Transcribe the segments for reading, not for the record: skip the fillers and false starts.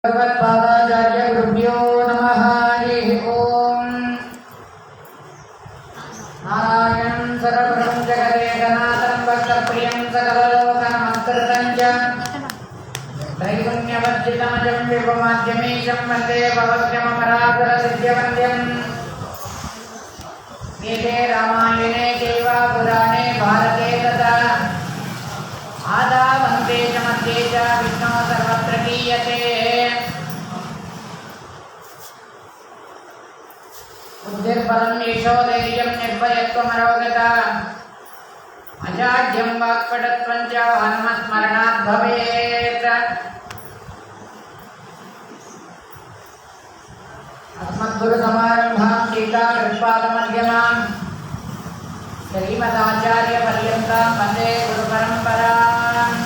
भगवत्पादाचार्य गुरुभ्यो नमः। हरिः ओम्। नारायणं सर्वं जगदेकनाथं भक्तप्रियं सकललोकनमस्कृतं च त्रैगुण्यवर्जितमजं विभुमाद्यमीशं वन्दे भवद्यमपराधरसिद्ध्यवन्द्यम्। वेदे रामायणे चैव पुराणे भारते तथा आदावन्ते च मध्ये च विष्णो सर्वत्र गीयते। बुद्धिर्बलं यशोधैर्यं निर्भयत्वमरोगता अजाड्यं वाक्पटुत्वं च हनुमत्स्मरणात् भवेत्। अस्मद्गुरुसमारम्भां टीकाकृत्पादमध्यमाम् श्रीमदाचार्यपर्यन्तां वन्दे गुरुपरम्पराम्।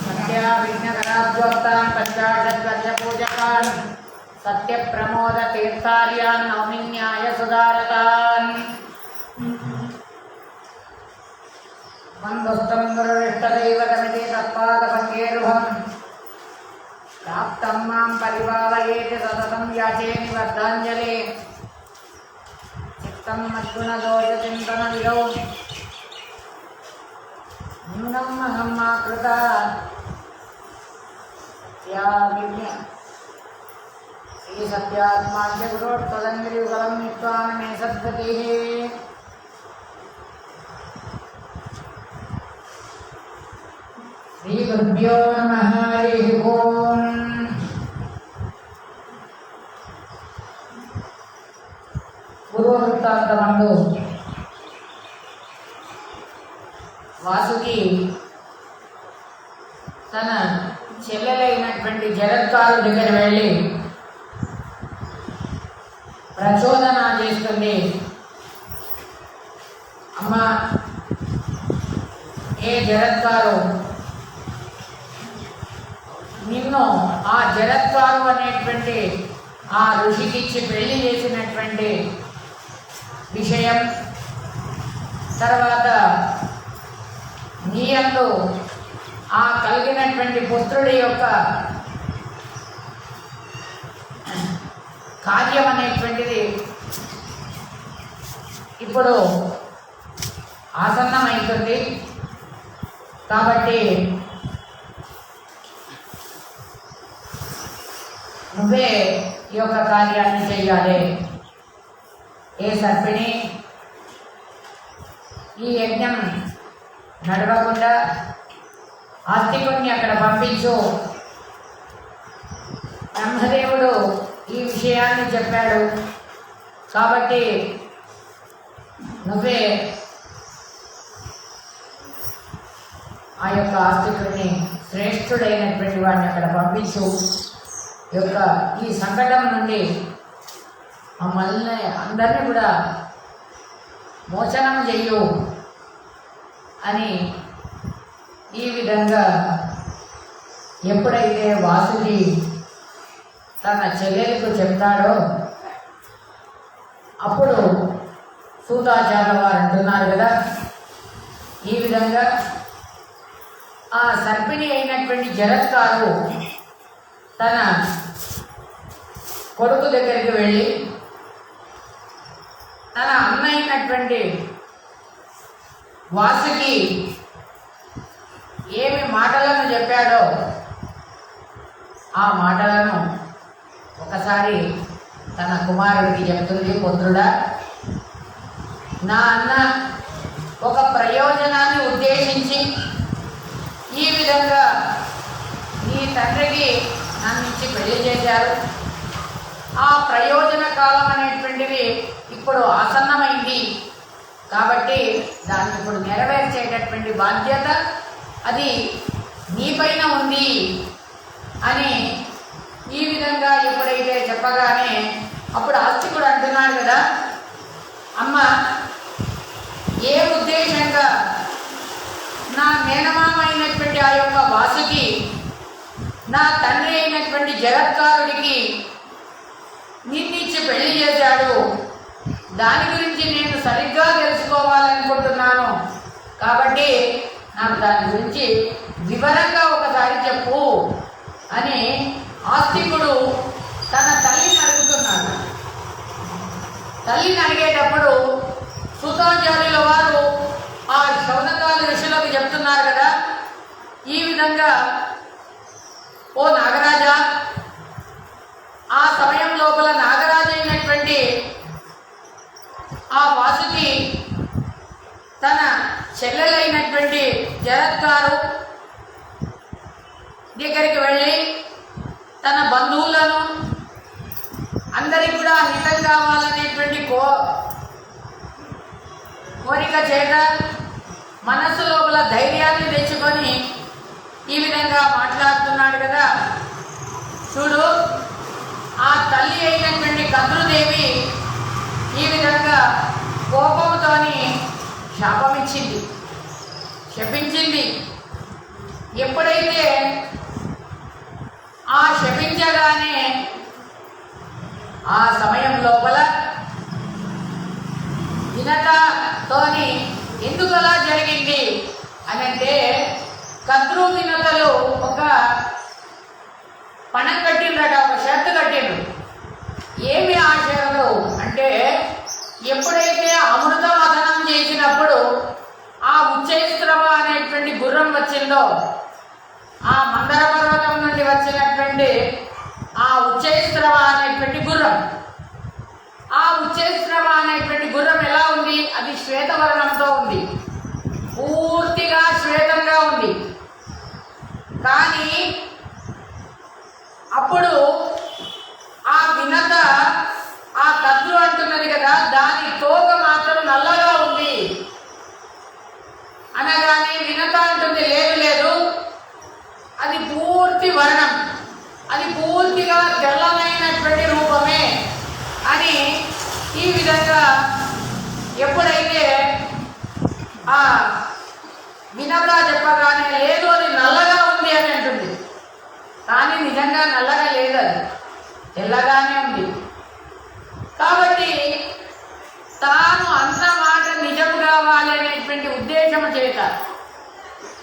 सत्याविघ्नकराब्जोक्तान् पञ्चाशद्वर्षपूजकान् सत्यप्रमोदतीर्थार्यान् नौमिन्यायसुधारकान् मन्दुस्तं गुरुरिष्टदैवतमिति तत्पादपङ्केरुहम् प्राप्तं मां परिपालयेति सततं याचे निबद्धाञ्जलि। चित्तं मद्गुणदोषचिन्तनविदौ न्यूनम् अहम् आकृता सत्यात्माद्य गुरोत्तदङ्गिरियुगलं नित्वान् मे सद्गतिः। श्रीगुरुभ्यो नमः। हरिः ओम्। పూర్వవృత్తాంతమందు వాసుకి తన చెల్లెలైనటువంటి జరత్కారు దగ్గర వెళ్ళి ప్రచోదన చేస్తుంది. అమ్మ, ఏ జరత్కారు, నిన్ను ఆ జరత్కారు అనేటువంటి ఆ ఋషికిచ్చి పెళ్లి చేసినటువంటి విషయం, తర్వాత నీయందు ఆ కలిగినటువంటి పుత్రుడి యొక్క కార్యం అనేటువంటిది ఇప్పుడు ఆసన్నమవుతుంది. కాబట్టి నువ్వే ఈ యొక్క కార్యాన్ని చెయ్యాలి. ఏ సర్పిణి, ఈ యజ్ఞం నడవకుండా ఆస్తికుణ్ణి అక్కడ పంపించు. బ్రహ్మదేవుడు ఈ విషయాన్ని చెప్పాడు కాబట్టి నువ్వే ఆ యొక్క ఆస్తికుడిని, శ్రేష్ఠుడైనటువంటి వాడిని అక్కడ పంపించు. యొక్క ఈ సంకటం నుండి మమ్మల్ని అందరినీ కూడా మోచనం చెయ్యు అని ఈ విధంగా ఎప్పుడైతే వాసుకి తన చెల్లెలకు చెప్తాడో అప్పుడు సూతాచార్య వారు అంటున్నారు కదా, ఈ విధంగా ఆ సర్పిణి అయినటువంటి జరత్కారు తన కొడుకు దగ్గరికి వెళ్ళి తన అన్న అయినటువంటి వాసుకి ఏమి మాటలను చెప్పాడో ఆ మాటలను ఒకసారి తన కుమారుడికి చెప్తుంది. పుత్రుడా, నా అన్న ఒక ప్రయోజనాన్ని ఉద్దేశించి ఈ విధంగా నీ తండ్రికి నన్ను ఇచ్చి పెళ్లి చేశారు. ఆ ప్రయోజన కాలం అనేటువంటిది ఇప్పుడు ఆసన్నమైంది కాబట్టి దాన్ని ఇప్పుడు నెరవేర్చేటటువంటి బాధ్యత అది నీపైన ఉంది అని ఈ విధంగా ఎప్పుడైతే చెప్పగానే అప్పుడు ఆస్తికుడు అంటున్నాడు కదా, అమ్మ, ఏ ఉద్దేశంగా నా మేనమామ అయినటువంటి ఆ యొక్క వాసుకి నా తండ్రి అయినటువంటి జరత్కారుడికి నిన్నిచ్చి పెళ్లి చేశాడు, దాని గురించి నేను సరిగ్గా తెలుసుకోవాలనుకుంటున్నాను. కాబట్టి నాకు దాని గురించి వివరంగా ఒకసారి చెప్పు అని ఆస్తికుడు తన తల్లిని అడుగుతున్నాడు. తల్లిని అడిగేటప్పుడు సూతాచార్యుల వారు ఆ శౌనకాది ఋషులకు చెప్తున్నారు కదా, ఈ విధంగా ఓ నాగరాజా, ఆ సమయం లోపల నాగరాజు అయినటువంటి ఆ వాసుకి తన చెల్లెలైనటువంటి జరత్కారు దగ్గరికి వెళ్ళి తన బంధువులను అందరికీ కూడా హితం కావాలనేటువంటి కోరిక చేత మనస్సు లోపల ధైర్యాన్ని తెచ్చుకొని ఈ విధంగా మాట్లాడుతున్నాడు కదా. చూడు, ఆ తల్లి అయినటువంటి కద్రుదేవి ఈ విధంగా కోపంతోని శాపమిచ్చింది, శపించింది. ఎప్పుడైతే ఆ శపించగానే ఆ సమయం లోపల వినతతోని ఎందుకు అలా జరిగింది అని అంటే, కద్రు వినతలు ఒక పణం కట్టిండ్రట, ఒక షర్టు కట్టిండ్రు. ఏమి ఆ షరటు అంటే, ఎప్పుడైతే అమృత మథనం చేసినప్పుడు ఆ ఉచ్చైస్త్రవ అనేటువంటి గుర్రం వచ్చిందో, ఆ మందర పర్వతం నుండి వచ్చినటువంటి ఆ ఉచ్చైస్త్రవ అనేటువంటి గుర్రం, ఆ ఉచ్చైస్త్రవ అనేటువంటి గుర్రం ఎలా ఉంది? అది శ్వేతవర్ణంతో ఉంది, పూర్తిగా శ్వేతంగా ఉంది. కానీ అప్పుడు ఆ వినత ఆ కద్రు అంటున్నది కదా, దాని తోక మాత్రం నల్లగా ఉంది అనగానే వినత అంటుంది, లేదు లేదు, అది పూర్తి వర్ణం, అది పూర్తిగా తెల్లమైనటువంటి రూపమే అని ఈ విధంగా ఎప్పుడైతే ఆ వినత చెప్పగానే, లేదు అది నల్లగా ఉంది అని అంటుంది. కానీ నిజంగా నల్లగా లేదు, అది తెల్లగానే ఉంది. కాబట్టి తాను అన్న మాట నిజం కావాలి అనేటువంటి ఉద్దేశం చేత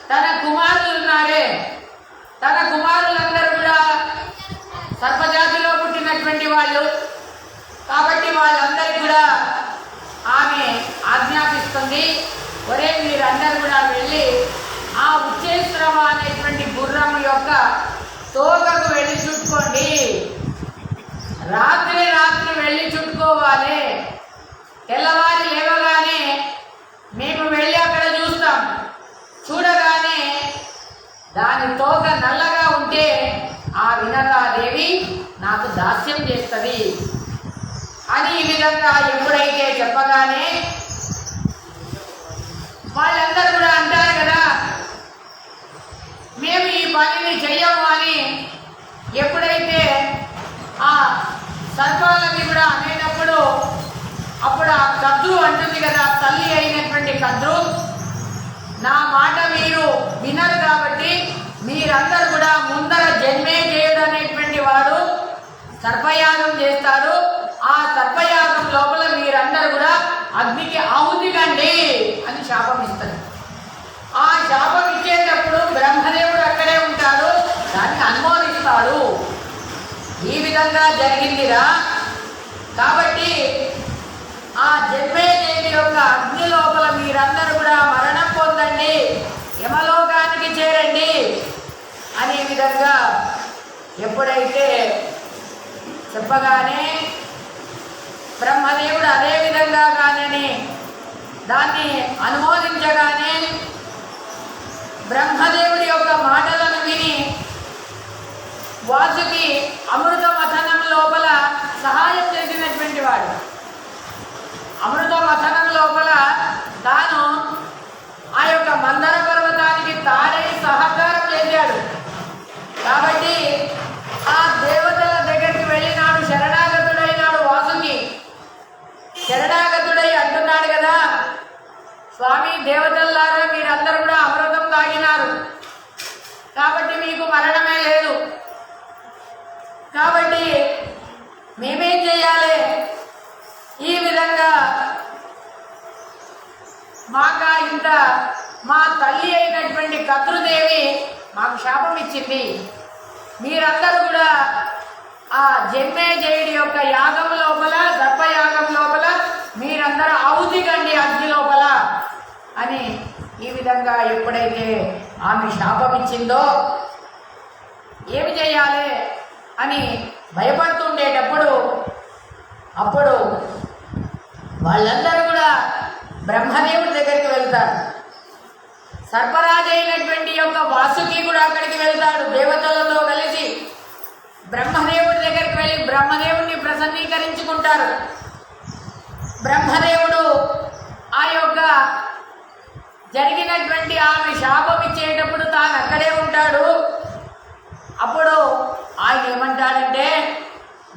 తన కుమారులు ఉన్నారే, తన కుమారులందరూ కూడా సర్పజాతిలో పుట్టినటువంటి వాళ్ళు కాబట్టి వాళ్ళందరికీ కూడా ఆమె ఆజ్ఞాపిస్తుంది, ఒరే మీరందరూ కూడా వెళ్ళి ఆ ఉచ్చేశ్రమ అనేటువంటి గుర్రం యొక్క తోకకు వెళ్ళి చుట్టుకోండి, రాత్రి వెళ్ళి చుట్టుకోవాలి. తెల్లవారి లేవగానే మేము వెళ్ళి అక్కడ చూస్తాం, చూడగానే దాని తోక నల్లగా ఉంటే ఆ వినతాదేవి నాకు దాస్యం చేస్తుంది అని ఈ విధంగా ఎప్పుడైతే చెప్పగానే వాళ్ళందరూ కూడా అంటారు కదా, మేము ఈ పనిని చెయ్యము అని. ఎప్పుడైతే ఆ సర్పాలన్నీ కూడా అనేటప్పుడు అప్పుడు ఆ కద్రు అంటుంది కదా, తల్లి అయినటువంటి కద్రు, నా మాట మీరు వినరు కాబట్టి మీరందరూ కూడా ముందర జన్మే దేవుడు అనేటువంటి వాడు సర్పయాగం చేస్తాడు, ఆ సర్పయాగం లోపల మీరందరూ కూడా అగ్నికి ఆహుతి కండి అని శాపం ఇస్తారు. ఆ శాపం ఇచ్చేటప్పుడు బ్రహ్మదేవుడు అక్కడే ఉంటాడు, దాన్ని అనుమోదిస్తాడు. ఈ విధంగా జరిగిందిరా. కాబట్టి ఆ జన్మేదేవి యొక్క అగ్ని లోపల మీరందరూ కూడా మరణం పొందండి, యమలోకానికి చేరండి అనే విధంగా ఎప్పుడైతే చెప్పగానే బ్రహ్మదేవుడు అదే విధంగా కానని దాన్ని అనుమోదించగానే బ్రహ్మదేవుడి యొక్క మాటలను విని వాసుకి అమృత మథనం లోపల సహాయం చేసినటువంటి వాడు, అమృత మథనం లోపల తాను ఆ యొక్క మందర పర్వతానికి తానే సహకారం చేశాడు. కాబట్టి ఆ దేవతల దగ్గరికి వెళ్ళినాడు, శరణాగతుడైనాడు. వాసుకి శరణాగతుడై అంటున్నాడు కదా, స్వామి దేవతల్లారా మీరందరూ కూడా అమృతం తాగినారు కాబట్టి మీకు మరణమే లేదు, కాబట్టి మేమేం చేయాలి? ఈ విధంగా మా తల్లి అయినటువంటి కద్రుదేవి మాకు శాపం ఇచ్చింది మీరందరూ కూడా ఆ జన్మేజయుడి యొక్క యాగం లోపల, సర్పయాగం లోపల మీరందరూ ఆహుతి కండి అగ్ని లోపల అని ఈ విధంగా ఎప్పుడైతే ఆమె శాపం ఇచ్చిందో ఏమి చేయాలి అని భయపడుతుండేటప్పుడు అప్పుడు వాళ్ళందరూ కూడా బ్రహ్మదేవుడి దగ్గరికి వెళ్తారు. సర్పరాజు అయినటువంటి యొక్క వాసుకి కూడా అక్కడికి వెళ్తాడు. దేవతలతో కలిసి బ్రహ్మదేవుడి దగ్గరికి వెళ్ళి బ్రహ్మదేవుడిని ప్రసన్నీకరించుకుంటారు. బ్రహ్మదేవుడు ఆ యొక్క జరిగినటువంటి ఆమె శాపం ఇచ్చేటప్పుడు తాను అక్కడే ఉంటాడు. అప్పుడు ఆయన ఏమంటాడంటే,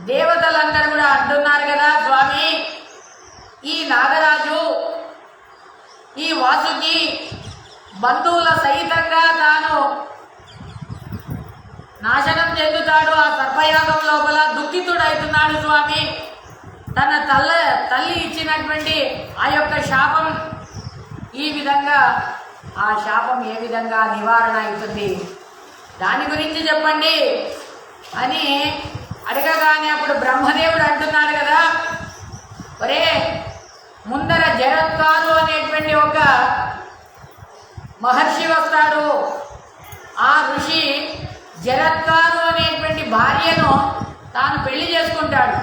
దేవతలందరూ కూడా అంటున్నారు కదా స్వామి, ఈ నాగరాజు ఈ వాసుకి బంధువుల సహితంగా తాను నాశనం చెందుతాడు, ఆ సర్పయాగం లోపల దుఃఖితుడవుతున్నాడు స్వామి. తన తల్లి ఇచ్చినటువంటి ఆ యొక్క శాపం ఈ విధంగా, ఆ శాపం ఏ విధంగా నివారణ అవుతుంది దాని గురించి చెప్పండి అని అడగగానే అప్పుడు బ్రహ్మదేవుడు అంటున్నాడు కదా, ఒరే ముందర జరత్కారు అనేటువంటి ఒక మహర్షి వస్తాడు. ఆ ఋషి జరత్కారు అనేటువంటి భార్యను తాను పెళ్లి చేసుకుంటాడు.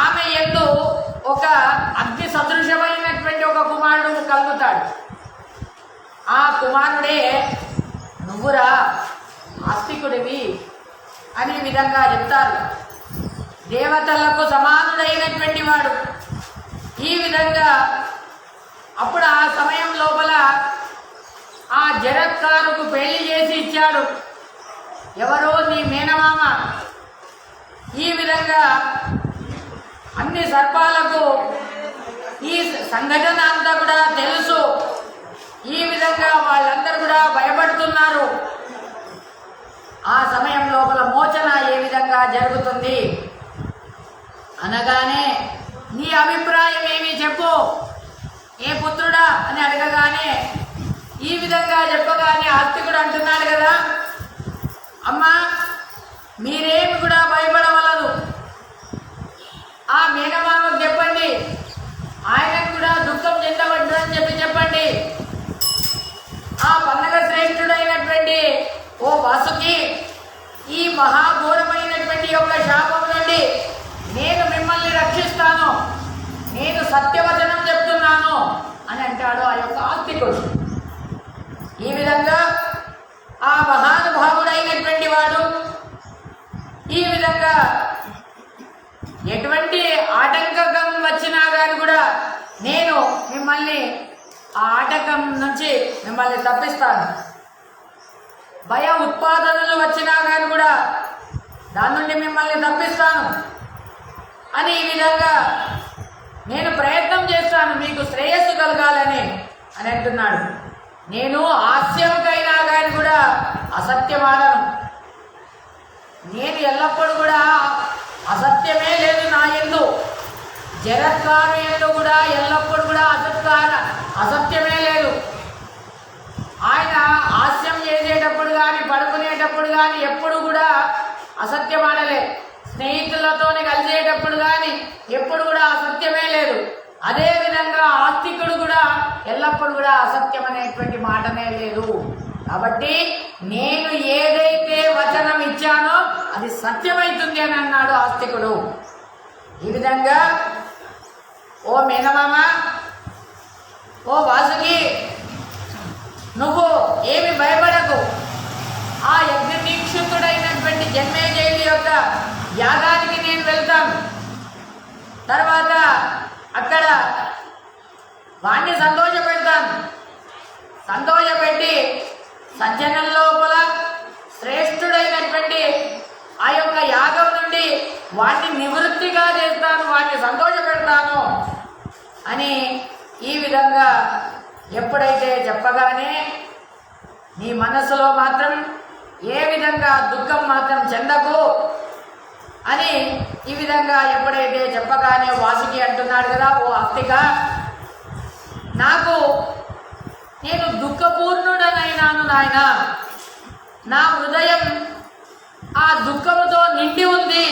ఆమె యందు ఒక అగ్ని సదృశమైనటువంటి ఒక కుమారుడు కలుగుతాడు. ఆ కుమారుడే నువ్వురా ఆస్తికుడివి అనే విధంగా చెప్తారు. దేవతలకు సమానుడైనటువంటి వాడు. ఈ విధంగా అప్పుడు ఆ సమయం లోపల ఆ జరత్కారుకు పెళ్లి చేసి ఇచ్చాడు. ఎవరో నీ మేనమామ. ఈ విధంగా అన్ని సర్పాలకు ఈ సంఘటన అంతా కూడా తెలుసు. ఈ విధంగా వాళ్ళందరూ కూడా భయపడుతున్నారు. ఆ సమయం లోపల మోచన ఏ విధంగా జరుగుతుంది అనగానే, నీ అభిప్రాయం ఏమి చెప్పు ఏ పుత్రుడా అని అడగగానే, ఈ విధంగా చెప్పగానే ఆస్తికుడు అంటున్నాడు కదా, అమ్మా మీరేమి కూడా భయపడవలదు. ఆ మేనమామకు చెప్పండి, ఆయనకు కూడా దుఃఖం చెందవద్దని చెప్పండి. ఆ పండగ శ్రేష్ఠుడైనటువంటి ఓ వాసుకి ఈ మహాఘోరమైనటువంటి యొక్క శాపం నుండి నేను మిమ్మల్ని రక్షిస్తాను, నేను సత్యవచనం చెప్తున్నాను అని అంటాడు ఆ యొక్క ఆస్తికుడు. ఈ విధంగా ఆ మహానుభావుడైనటువంటి వాడు ఈ విధంగా ఎటువంటి ఆటంకం వచ్చినా కానీ కూడా నేను మిమ్మల్ని ఆ ఆటంకం నుంచి మిమ్మల్ని తప్పిస్తాను, భయ ఉత్పాదనలు వచ్చినా కానీ కూడా దాని నుండి మిమ్మల్ని తప్పిస్తాను అని ఈ విధంగా నేను ప్రయత్నం చేస్తాను మీకు శ్రేయస్సు కలగాలని అని అంటున్నాడు. నేను హాస్యంకైనా కానీ కూడా అసత్యమాడను. నేను ఎల్లప్పుడూ కూడా అసత్యమే లేదు నా యందు. జరత్కారు యందు కూడా ఎల్లప్పుడూ కూడా అసత్యమే లేదు. ఆయన హాస్యం చేసేటప్పుడు కానీ పడుకునేటప్పుడు కానీ ఎప్పుడు కూడా అసత్యం ఆడలే. స్నేహితులతోనే కలిసేటప్పుడు కానీ ఎప్పుడు కూడా అసత్యమే లేదు. అదేవిధంగా ఆస్తికుడు కూడా ఎల్లప్పుడూ కూడా అసత్యం అనేటువంటి మాటనే లేదు. కాబట్టి నేను ఏదైతే వచనం ఇచ్చానో అది సత్యమవుతుంది అని అన్నాడు ఆస్తికుడు. ఈ విధంగా ఓ మేనమామ, ఓ వాసుకి, నువ్వు ఏమి భయపడకు. ఆ యజ్ఞదీక్షితుడైనటువంటి జన్మేజయుడి యొక్క యాగానికి నేను వెళ్తాను. తర్వాత అక్కడ వాణ్ణి సంతోషపెడతాను. సంతోషపెట్టి సజ్జనం లోపల శ్రేష్ఠుడైనటువంటి ఆ యొక్క యాగం నుండి వాటిని నివృత్తిగా చేస్తాను, వాటిని సంతోషపెడతాను అని ఈ విధంగా ఎప్పుడైతే చెప్పగానే నీ మనసులో మాత్రం ఏ విధంగా దుఃఖం మాత్రం చెందకు అని ఈ విధంగా ఎప్పుడైతే చెప్పగానే వాసుకి అంటున్నాడు కదా, ఓ ఆస్తిక, నేను దుఃఖపూర్ణుడనైనాను నాయన. నా హృదయం ఆ దుఃఖముతో నిండి ఉంది.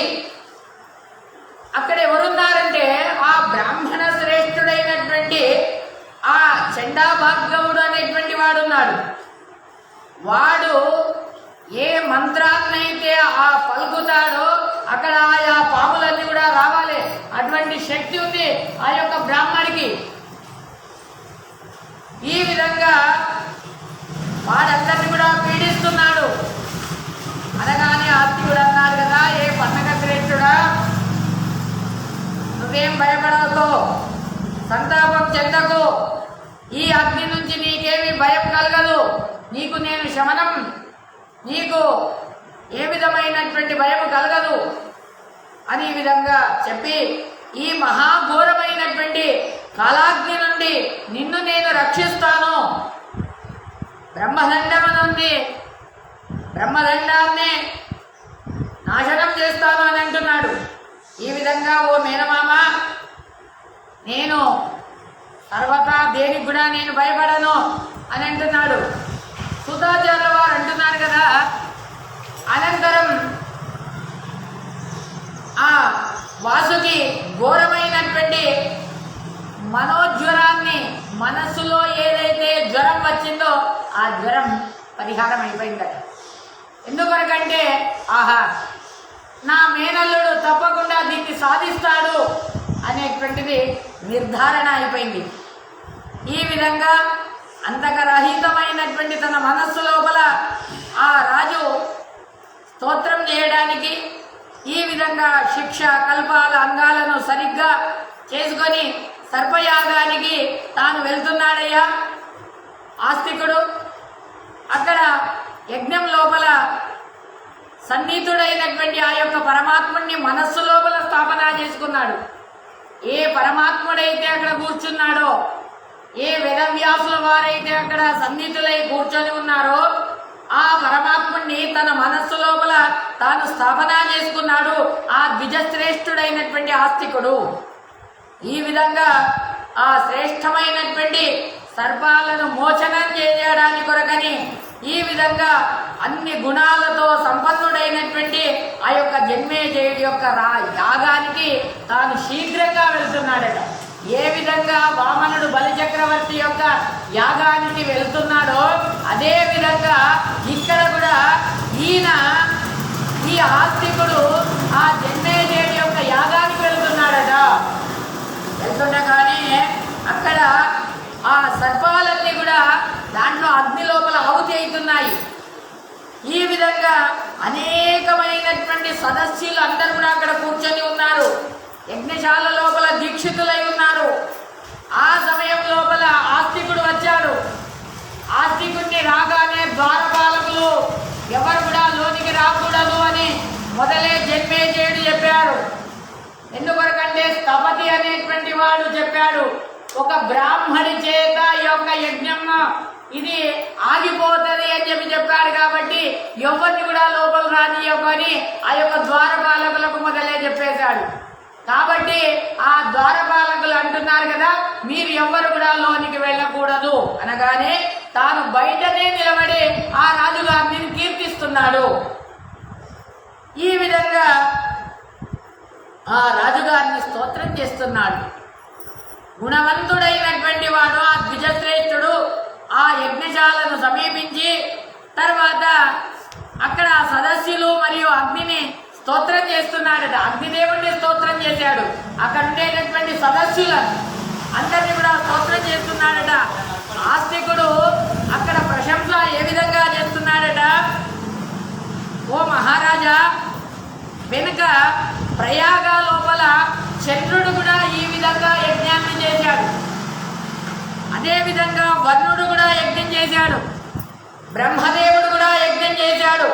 అక్కడ ఎవరున్నారంటే ఆ బ్రాహ్మణ శ్రేష్ఠుడైనటువంటి ఆ చండాభార్గవుడు అనేటువంటి వాడున్నాడు. వాడు ఏ మంత్రాన్నైతే ఆ పలుకుతాడో అక్కడ ఆయా పాములన్నీ కూడా రావాలి. అటువంటి శక్తి ఉంది ఆ యొక్క బ్రాహ్మడికి. ఈ విధంగా వాడందరినీ కూడా పీడిస్తున్నాడు. అనగానే ఆస్తికుడు అన్నాడు కదా, ఏ పన్నగ శ్రేష్ఠుడా, నువ్వేం భయపడకు, సంతాపం చెందకు, ఈ అగ్ని నుంచి నీకేమీ భయం కలగదు, నీకు నేను శమనం, నీకు ఏ విధమైనటువంటి భయం కలగదు అని ఈ విధంగా చెప్పి ఈ మహాఘోరమైనటువంటి కాలాగ్ని నుండి నిన్ను నేను రక్షిస్తాను, బ్రహ్మదండము నుండి బ్రహ్మదండాన్ని నాశనం చేస్తాను అని అంటున్నాడు. ఈ విధంగా ఓ మేనమామ, నేను సర్వతా దేనికి కూడా నేను భయపడను అని అంటున్నాడు. సుతాచార్యుల వారు అంటున్నారు కదా, అనంతరం ఆ వాసుకి ఘోరమైనటువంటి మనోజ్వరాన్ని, మనస్సులో ఏదైతే జ్వరం వచ్చిందో ఆ జ్వరం పరిహారం అయిపోయిందట. ఎందుకనకంటే ఆహా, నా మేనల్లుడు తప్పకుండా దీన్ని సాధిస్తాడు అనేటువంటిది నిర్ధారణ అయిపోయింది. ఈ విధంగా అంతకరహితమైనటువంటి తన మనస్సు లోపల ఆ రాజు స్తోత్రం చేయడానికి ఈ విధంగా శిక్ష కల్పాల అంగాలను సరిగ్గా చేసుకొని సర్పయాగానికి తాను వెళ్తున్నాడయ్యా ఆస్తికుడు. అక్కడ యజ్ఞం లోపల సన్నిహితుడైనటువంటి ఆ యొక్క పరమాత్ముడిని మనస్సు లోపల స్థాపన చేసుకున్నాడు. ఏ పరమాత్ముడైతే అక్కడ కూర్చున్నాడో, ఏ వేదవ్యాసుల వారైతే అక్కడ సన్నిహితులై కూర్చొని ఉన్నారో ఆ పరమాత్ముడిని తన మనస్సు లోపల తాను స్థాపన చేసుకున్నాడు ఆ ద్విజశ్రేష్ఠుడైనటువంటి ఆస్తికుడు. ఈ విధంగా ఆ శ్రేష్టమైనటువంటి సర్పాలను మోచనం చేయడానికి కొరకని ఈ విధంగా అన్ని గుణాలతో సంపన్నుడైనటువంటి ఆ యొక్క జన్మేజయుడి యొక్క యాగానికి తాను శీఘ్రంగా వెళ్తున్నాడట. ఏ విధంగా వామనుడు బలిచక్రవర్తి యొక్క యాగానికి వెళ్తున్నాడో అదే విధంగా ఇక్కడ కూడా ఈ ఆస్తికుడు ఆ జన్మేజయుడి యొక్క యాగానికి వెళ్తున్నాడట. వెళ్తుండగానే అక్కడ ఆ సర్పాలన్నీ కూడా దాంట్లో అగ్ని లోపల ఆహుతి అవుతున్నాయి. ఈ విధంగా అనేకమైనటువంటి సదస్సులు అందరూ కూడా అక్కడ కూర్చొని ఉన్నారు. యజ్ఞశాల లోపల దీక్షితులై ఉన్నారు. ఆ సమయం లోపల ఆస్తికుడు వచ్చాడు. ఆస్తికుడిని రాగానే ద్వారపాలకులు ఎవరు కూడా లోనికి రాకూడదు అని మొదలే జన్మేజయుడు చెప్పాడు. ఎందుకొరకంటే స్థపతి అనేటువంటి వాడు చెప్పాడు, ఒక బ్రాహ్మడి చేత ఈ యొక్క యజ్ఞం ఇది ఆగిపోతుంది అని చెప్పాడు. కాబట్టి ఎవరిని కూడా లోపల రానియొక్కని ఆ యొక్క ద్వారపాలకులకు మొదలే చెప్పేశాడు. కాబట్టి ఆ ద్వారపాలకులు అంటున్నారు కదా, మీరు ఎవ్వరు కూడా లోనికి వెళ్ళకూడదు అనగానే తాను బయటనే నిలబడి ఆ రాజుగారిని కీర్తిస్తున్నాడు. ఈ విధంగా ఆ రాజుగారిని స్తోత్రం చేస్తున్నాడు. గుణవంతుడైనటువంటి వాడు ఆ ద్విజశ్రేష్ఠుడు ఆ యజ్ఞశాలను సమీపించి తర్వాత అక్కడ సదస్సులు మరియు అగ్నిని స్తోత్రం చేస్తున్నాడట. అగ్నిదేవుడిని స్తోత్రం చేశాడు. అక్కడ ఉండేటటువంటి సదస్సులను అందరినీ కూడా స్తోత్రం చేస్తున్నాడట. ఆస్తికుడు అక్కడ ప్రశంస ఏ విధంగా చేస్తున్నాడట, ఓ మహారాజా, వెనుక ప్రయాగ లోపల చంద్రుడు కూడా ఈ విధంగా యజ్ఞాన్ని చేశాడు. అదేవిధంగా వరుణుడు కూడా యజ్ఞం చేశాడు. బ్రహ్మదేవుడు కూడా యజ్ఞం చేశాడు.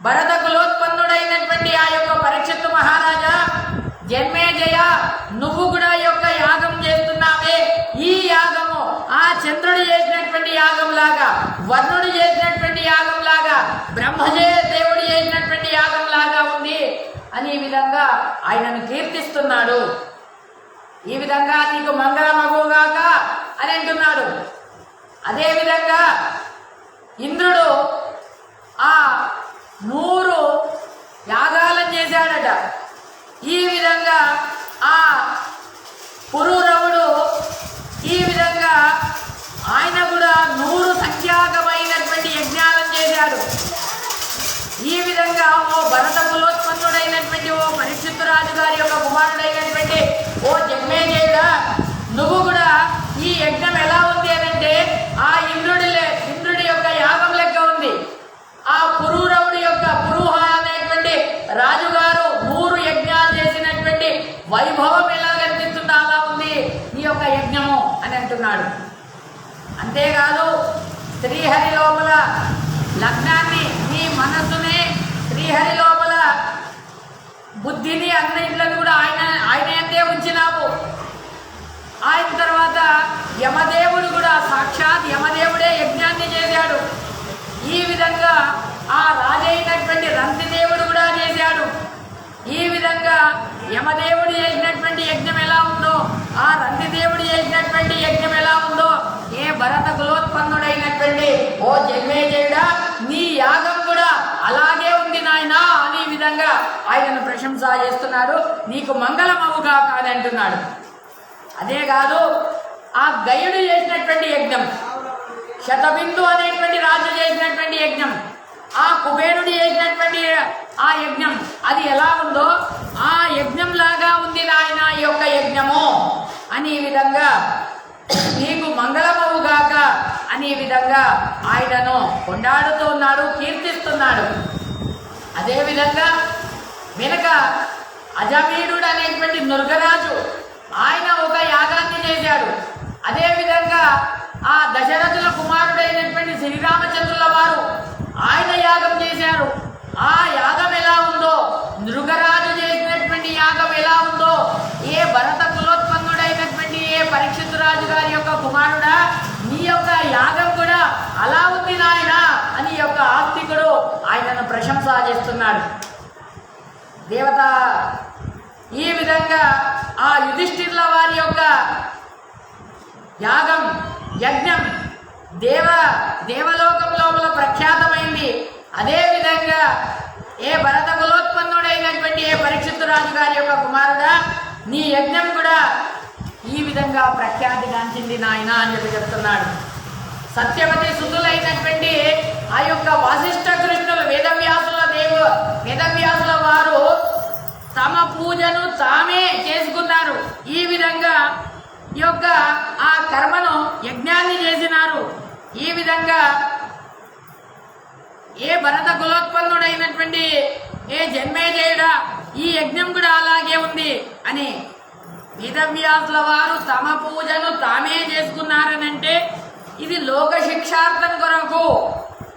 భరత కులోత్పన్నుడైనటువంటి ఆ యొక్క పరీక్షిత్తు మహారాజా, జన్మేజయ, నువ్వు కూడా ఈ యొక్క యాగం చేస్తున్నావే, ఈ యాగము ఆ చంద్రుడు చేసినటువంటి యాగం లాగా, వరుణుడు చేసినటువంటి యాగం లాగా, బ్రహ్మదేవుడు చేసినటువంటి యాగం లాగా ఉంది అని ఈ విధంగా ఆయనను కీర్తిస్తున్నాడు. ఈ విధంగా నీకు మంగళమగుగాక అని అంటున్నాడు. అదేవిధంగా ఇంద్రుడు ఆ 100 యాగాలను చేశాడట. ఈ విధంగా ఆ పురూరవుడు ఈ విధంగా ఆయన కూడా 100 సంఖ్యాకమైనటువంటి యజ్ఞాలను చేశాడు. ఈ విధంగా ఓ భరత కులోత్పన్నుడైనటువంటి ఓ పరీక్షిత్తు రాజు గారి యొక్క కుమారుడైనటువంటి ఓ జన్మేజయుడా, నువ్వు కూడా ఈ యజ్ఞం ఎలా ఉంది అనంటే ఆ ఇంద్రుడి యొక్క యాగం లెక్క ఉంది. ఆ పురూరవుడి యొక్క పురూహ అనేటువంటి రాజుగారు 100 యజ్ఞాలు చేసినటువంటి వైభవం ఎలా కనిపిస్తుందో అలా ఉంది నీ యొక్క యజ్ఞము అని అంటున్నాడు. అంతేకాదు శ్రీహరి లోపల లగ్నాన్ని, నీ మనస్సుని శ్రీహరి లోపల బుద్ధిని అన్నింటిని కూడా ఆయన అంతే ఉంచినావు. ఆయన తర్వాత యమదేవుడు కూడా సాక్షాత్ యమదేవుడే యజ్ఞాన్ని చేశాడు. ఈ విధంగా ఆ రాజైనటువంటి రంతిదేవుడు కూడా చేశాడు. ఈ విధంగా యమదేవుడు చేసినటువంటి యజ్ఞం ఎలా ఉందో, ఆ రంతిదేవుడు చేసినటువంటి యజ్ఞం ఎలా ఉందో, ఏ భరత కులోత్పన్నుడైనటువంటి ఓ జన్మేజయుడా, నీ యాగం కూడా అలాగే ఉంది నాయనా అని విధంగా ఆయనను ప్రశంస చేస్తున్నాడు. నీకు మంగళమవుగా కాదంటున్నాడు. అదే కాదు ఆ గయుడు చేసినటువంటి యజ్ఞం, శతబిందు అనేటువంటి రాజు చేసినటువంటి యజ్ఞం, ఆ కుబేరుడు చేసినటువంటి ఆ యజ్ఞం అది ఎలా ఉందో ఆ యజ్ఞం లాగా ఉంది నాయన ఈ యొక్క యజ్ఞము అని ఈ విధంగా నీకు మంగళమవుగాక అని ఈ విధంగా ఆయనను కొண்டாడుతున్నాడు, కీర్తిస్తున్నాడు. అదేవిధంగా వెనక అజమీరుడు అనేటువంటి నుర్గరాజు ఆయన ఒక యాగాన్ని చేశాడు. అదేవిధంగా ఆ దశరథుల కుమారుడైనటువంటి శ్రీరామచంద్రుల వారు ఆయన యాగం చేశారు. ఆ యాగం ఎలా ఉందో, నృగరాజు చేసినటువంటి యాగం ఎలా ఉందో, ఏ భరత కులోత్పన్నుడైనటువంటి ఏ పరీక్షిత్తు రాజు గారి యొక్క కుమారుడా, నీ యొక్క యాగం కూడా అలా ఉంది నాయన అని యొక్క ఆస్తికుడు ఆయనను ప్రశంస చేస్తున్నాడు. దేవత ఈ విధంగా ఆ యుధిష్ఠిరుల వారి యొక్క యాగం యజ్ఞం దేవలోకం లోపల ప్రఖ్యాతమైంది. అదేవిధంగా ఏ భరత కులోత్పన్నుడైనటువంటి ఏ పరీక్షిత్తు రాజు గారి యొక్క కుమారుడా, నీ యజ్ఞం కూడా ఈ విధంగా ప్రఖ్యాతిగాంచింది నాయన అని చెప్తున్నాడు. సత్యవతి సుతులైనటువంటి ఆ యొక్క వాసిష్ఠ కృష్ణులు వేదవ్యాసుల వారు తమ పూజను తామే చేసుకున్నారు. ఈ విధంగా ఈ యొక్క ఆ కర్మను యజ్ఞాన్ని చేసినారు. ఈ విధంగా ఏ భరత కులోత్పన్నుడైనటువంటి ఏ జన్మేజయుడా, ఈ యజ్ఞం కూడా అలాగే ఉంది అని వేదవ్యాసుల వారు తమ పూజను తామే చేసుకున్నారనంటే ఇది లోక శిక్షార్థం కొరకు.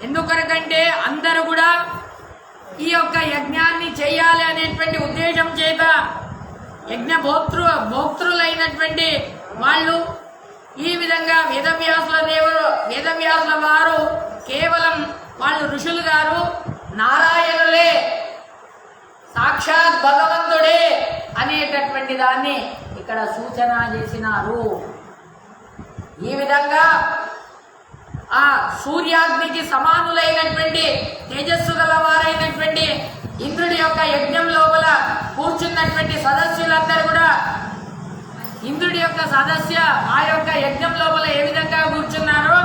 ఎందుకొరకంటే అందరూ కూడా ఈ యొక్క యజ్ఞాన్ని చేయాలి అనేటువంటి ఉద్దేశం చేత యజ్ఞ భోక్తృలైనటువంటి వాళ్ళు ఈ విధంగా వేదవ్యాసుల వారు కేవలం వాళ్ళు ఋషులు గారు, నారాయణులే, సాక్షాత్ భగవంతుడే అనేటటువంటి దాన్ని ఇక్కడ సూచన చేసినారు. ఈ విధంగా ఆ సూర్యాగ్నికి సమానులైనటువంటి తేజస్సు గల వారైనటువంటి ఇంద్రుడి యొక్క యజ్ఞం లోపల కూర్చున్నటువంటి సదస్సులందరూ కూడా ఇంద్రుడి యొక్క సదస్య ఆ యొక్క యజ్ఞం లోపల ఏ విధంగా కూర్చున్నారో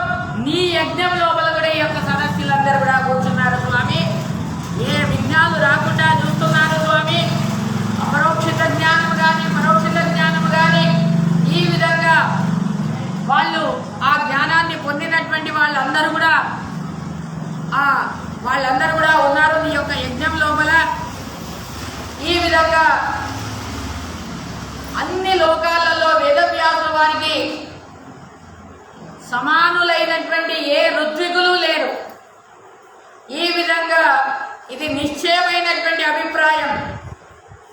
నీ యజ్ఞం లోపల కూడా ఈ యొక్క సదస్సులందరూ కూడా కూర్చున్నారు స్వామి. ఏ విఘ్నాలు రాకుండా చూస్తున్నారు స్వామి. అపరోక్షిత జ్ఞానం కానీ పరోక్షిత జ్ఞానం కానీ ఈ విధంగా వాళ్ళు ఆ జ్ఞానాన్ని పొందినటువంటి వాళ్ళందరూ కూడా ఉన్నారు నీ యొక్క యజ్ఞం లోపల. ఈ విధంగా అన్ని లోకాలలో వేదవ్యాసుల వారికి సమానులైనటువంటి ఏ ఋత్వికులు లేరు. ఈ విధంగా ఇది నిశ్చయమైనటువంటి అభిప్రాయం.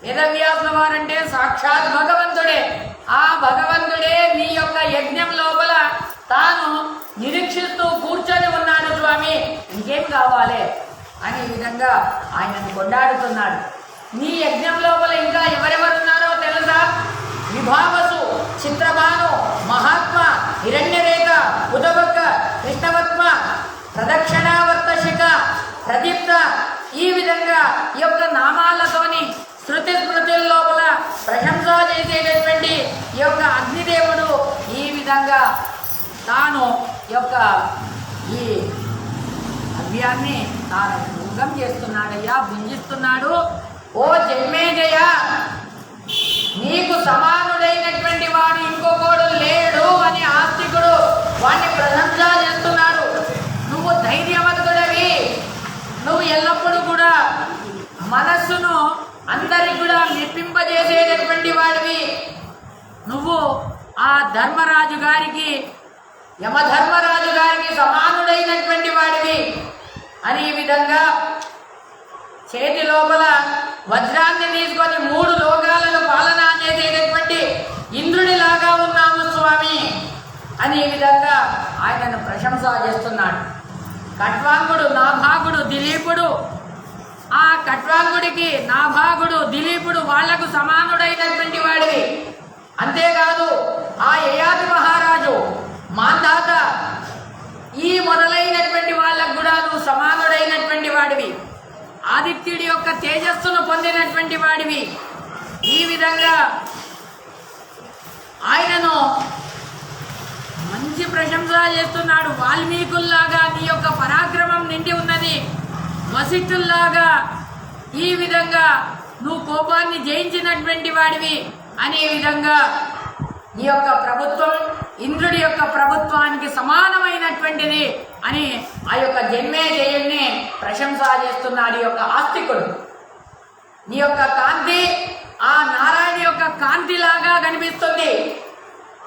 వేదవ్యాసుల వారంటే సాక్షాత్ భగవంతుడే. ఆ భగవంతుడే నీ యొక్క యజ్ఞం లోపల తాను నిరీక్షిస్తూ కూర్చొని ఉన్నాడు స్వామి, ఇంకేం కావాలి అనే విధంగా ఆయనను కొண்டாడుతున్నాడు. నీ యజ్ఞం లోపల ఇంకా ఎవరెవరున్నారో తెలుసా? విభావసు, చిత్రభాను, మహాత్మ, హిరణ్యరేఖ, ఉదబక్క, కృష్ణవత్మ, ప్రదక్షిణావర్తశిఖ, ప్రదీప్త ఈ విధంగా ఈ యొక్క నామాలతోని శృతి స్మృతుల లోపల ప్రశంస చేసేటటువంటి ఈ యొక్క అగ్నిదేవుడు ఈ విధంగా తాను యొక్క ఈ అవ్యాన్ని తాను భోగం చేస్తున్నాడయ్యా, భుంజిస్తున్నాడు. ఓ జన్మేజయ, నీకు సమానుడైనటువంటి వాడు ఇంకొకడు లేడు అని ఆస్తికుడు వాడిని ప్రశంస చేస్తున్నాడు. నువ్వు ధైర్యవంతుడవి, నువ్వు ఎల్లప్పుడూ కూడా మనస్సును అందరికి కూడా మెప్పింపజేసేటటువంటి వాడివి. నువ్వు ఆ ధర్మరాజు గారికి, యమధర్మరాజు గారికి సమానుడైనటువంటి వాడివి అని ఈ విధంగా చేతి లోపల వజ్రాన్ని తీసుకొని 3 లోకాలను పాలన చేసేటటువంటి ఇంద్రుడిలాగా ఉన్నాము స్వామి అని ఈ విధంగా ఆయనను ప్రశంస చేస్తున్నాడు. ఖట్వాంగుడు, నాభాగుడు, దిలీపుడు, ఆ ఖట్వాంగుడికి నాభాగుడు, దిలీపుడు వాళ్లకు సమానుడైనటువంటి వాడివి. అంతేకాదు ఆ యయాతి మహారాజు, మాంధాత, ఈ మొదలైనటువంటి వాళ్ళకు కూడా నువ్వు సమానుడైనటువంటి వాడివి. ఆదిత్యుడి యొక్క తేజస్సును పొందినటువంటి వాడివి. ఈ విధంగా ఆయనను మంచి ప్రశంస చేస్తున్నాడు. వాల్మీకుల్లాగా నీ యొక్క పరాక్రమం నిండి ఉన్నది, వశిష్ఠుల్లాగా ఈ విధంగా నువ్వు కోపాన్ని జయించినటువంటి వాడివి అని ఈ విధంగా నీ యొక్క ప్రభుత్వం ఇంద్రుడి యొక్క ప్రభుత్వానికి సమానమైనటువంటిది అని ఆ యొక్క జన్మేజయుడిని ప్రశంస చేస్తున్నాడు ఈ యొక్క ఆస్తికుడు. నీ యొక్క కాంతి ఆ నారాయణ యొక్క కాంతిలాగా కనిపిస్తుంది.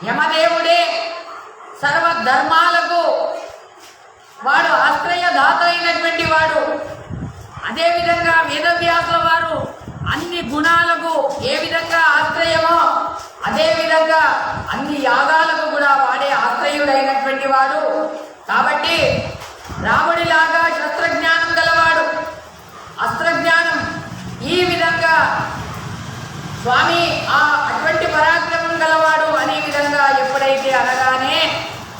యమదేవుడే సర్వధర్మాలకు వాడు ఆశ్రయదాత అయినటువంటి వాడు. అదేవిధంగా వేదవ్యాసుల వారు అన్ని గుణాలకు ఏ విధంగా ఆశ్రయమో అదేవిధంగా అన్ని యాగాలకు కూడా వాడే ఆశ్రయుడైనటువంటి వాడు. కాబట్టి రాముడిలాగా శస్త్రజ్ఞానం గలవాడు, అస్త్రజ్ఞానం ఈ విధంగా స్వామి అటువంటి పరాక్రమం గలవాడు అని విధంగా ఎప్పుడైతే అనగానే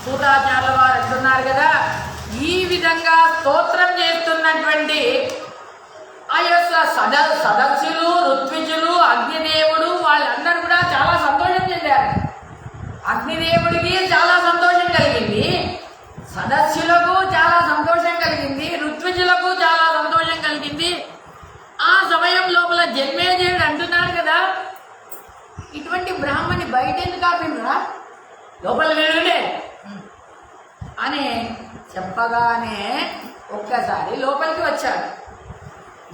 సూతాచార్యుల వారు అంటున్నారు కదా, ఈ విధంగా స్తోత్రం చేస్తున్నటువంటి ఆ యొక్క సదస్సులు, ఋత్విజులు, అగ్నిదేవుడు వాళ్ళందరూ కూడా చాలా సంతోషం చెందారు. అగ్నిదేవుడికి చాలా సంతోషం కలిగింది, సదస్సులకు చాలా సంతోషం కలిగింది, ఋత్విజులకు చాలా సంతోషం కలిగింది. ఆ సమయం లోపల జన్మేజయుడు అంటున్నాడు కదా, ఇటువంటి బ్రాహ్మణి బయట ఎందుకు ఆపిండ్రా, లోపల వెళ్ళండి అని చెప్పగానే ఒక్కసారి లోపలికి వచ్చాడు.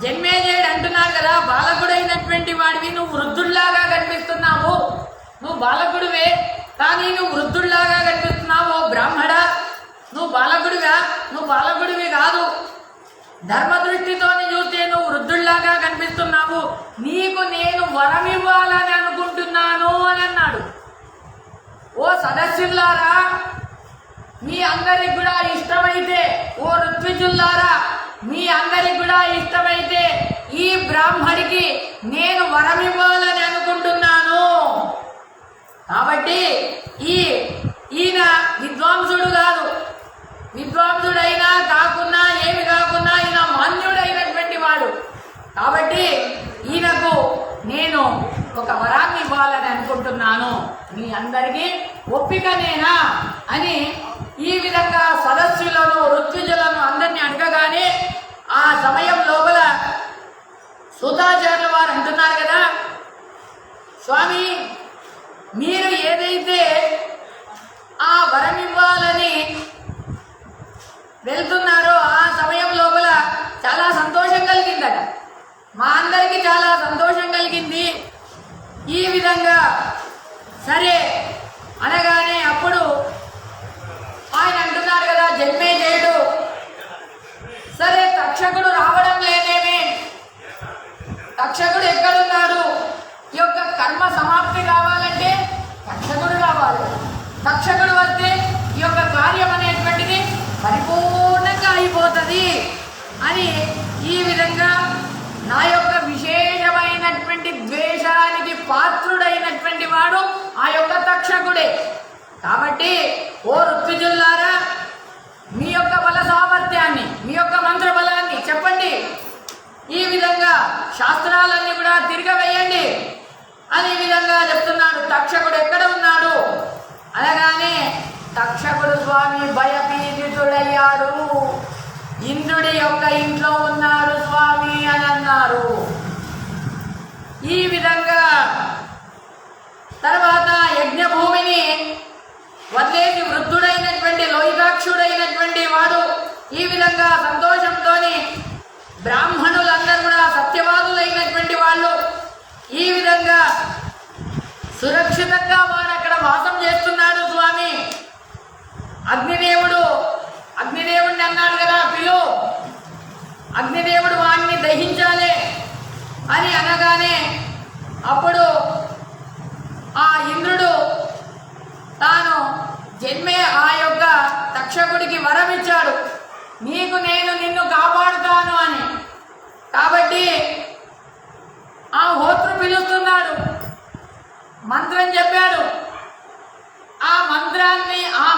జన్మేజయుడు అంటున్నాడు కదా, బాలకుడైనటువంటి వాడివి, నువ్వు వృద్ధుల్లాగా కనిపిస్తున్నావు, నువ్వు బాలకుడివే కానీ నువ్వు వృద్ధుల్లాగా కనిపిస్తున్నావు. ఓ బ్రాహ్మడా, నువ్వు బాలకుడివా? నువ్వు బాలకుడివి కాదు, ధర్మ దృష్టితో చూస్తే నువ్వు వృద్ధుల్లాగా కనిపిస్తున్నావు, నీకు నేను వరం ఇవ్వాలని అనుకుంటున్నాను అని అన్నాడు. ఓ సదస్సులారా, మీ అందరికి కూడా ఇష్టమైతే, ఓ ఋత్విజుల్లారా మీ అందరికి కూడా ఇష్టమైతే ఈ బ్రాహ్మడికి నేను వరం ఇవ్వాలని అనుకుంటున్నాను. కాబట్టి ఈయన విద్వాంసుడు కాదు, విద్వాంసుడైనా కాకున్నా ఏమి కాకున్నా ఈయన మాన్యుడైనటువంటి వాడు. కాబట్టి ఈయనకు నేను ఒక వరాన్ని ఇవ్వాలని అనుకుంటున్నాను, మీ అందరికీ ఒప్పికనేనా అని ఈ విధంగా సదస్సులను, ఋత్విజులను అందరినీ అడగగానే ఆ సమయం లోపల సూతాచార్యుల వారు అంటున్నారు కదా, స్వామి మీరు ఏదైతే ఆ వరం ఇవ్వాలని వెళ్తున్నారో ఆ సమయం లోపల చాలా సంతోషం కలిగిందట, మా అందరికీ చాలా సంతోషం కలిగింది. ఈ విధంగా సరే అనగానే అప్పుడు ఆయన అంటున్నాడు కదా జన్మేజయుడు, సరే తక్షకుడు రావడం లేదేమే, తక్షకుడు ఎక్కడున్నాడు? ఈ యొక్క కర్మ సమాప్తి కావాలంటే తక్షకుడు రావాలి, తక్షకుడు వస్తే ఈ యొక్క కార్యం అనేటువంటిది పరిపూర్ణంగా అయిపోతుంది అని ఈ విధంగా నా యొక్క విశేషమైనటువంటి ద్వేషానికి పాత్రుడైనటువంటి వాడు ఆ యొక్క తక్షకుడే. కాబట్టి ఓ ఋత్విజుల్లారా, మీ యొక్క బల సామర్థ్యాన్ని, మీ యొక్క మంత్ర బలాన్ని చెప్పండి, ఈ విధంగా శాస్త్రాలన్నీ కూడా తిరగవేయండి అని ఈ విధంగా చెప్తున్నాడు. తక్షకుడు ఎక్కడ ఉన్నాడు అనగానే తక్షకుడు స్వామి భయపీడితుడయ్యాడు. ఇంద్రుడి యొక్క ఇంట్లో ఉన్నాడు స్వామి అని అన్నారు. ఈ విధంగా తర్వాత యజ్ఞభూమిని వదిలేసి వృద్ధుడైనటువంటి లోహితాక్షుడైనటువంటి వాడు ఈ విధంగా సంతోషంతో బ్రాహ్మణులందరూ కూడా సత్యవాదులైనటువంటి వాళ్ళు ఈ విధంగా సురక్షితంగా వాడు అక్కడ వాసం చేస్తున్నాడు స్వామి. అగ్నిదేవుడిని అన్నాడు కదా, పిలు అగ్నిదేవుడు వాడిని దహించాలి అని అనగానే అప్పుడు ఆ ఇంద్రుడు తాను జన్మే ఆ యొక్క తక్షకుడికి వరం ఇచ్చాడు, నిన్ను కాపాడుతాను అని. కాబట్టి ఆ హోత్రు పిలుస్తున్నాడు, మంత్రం చెప్పాడు. ఆ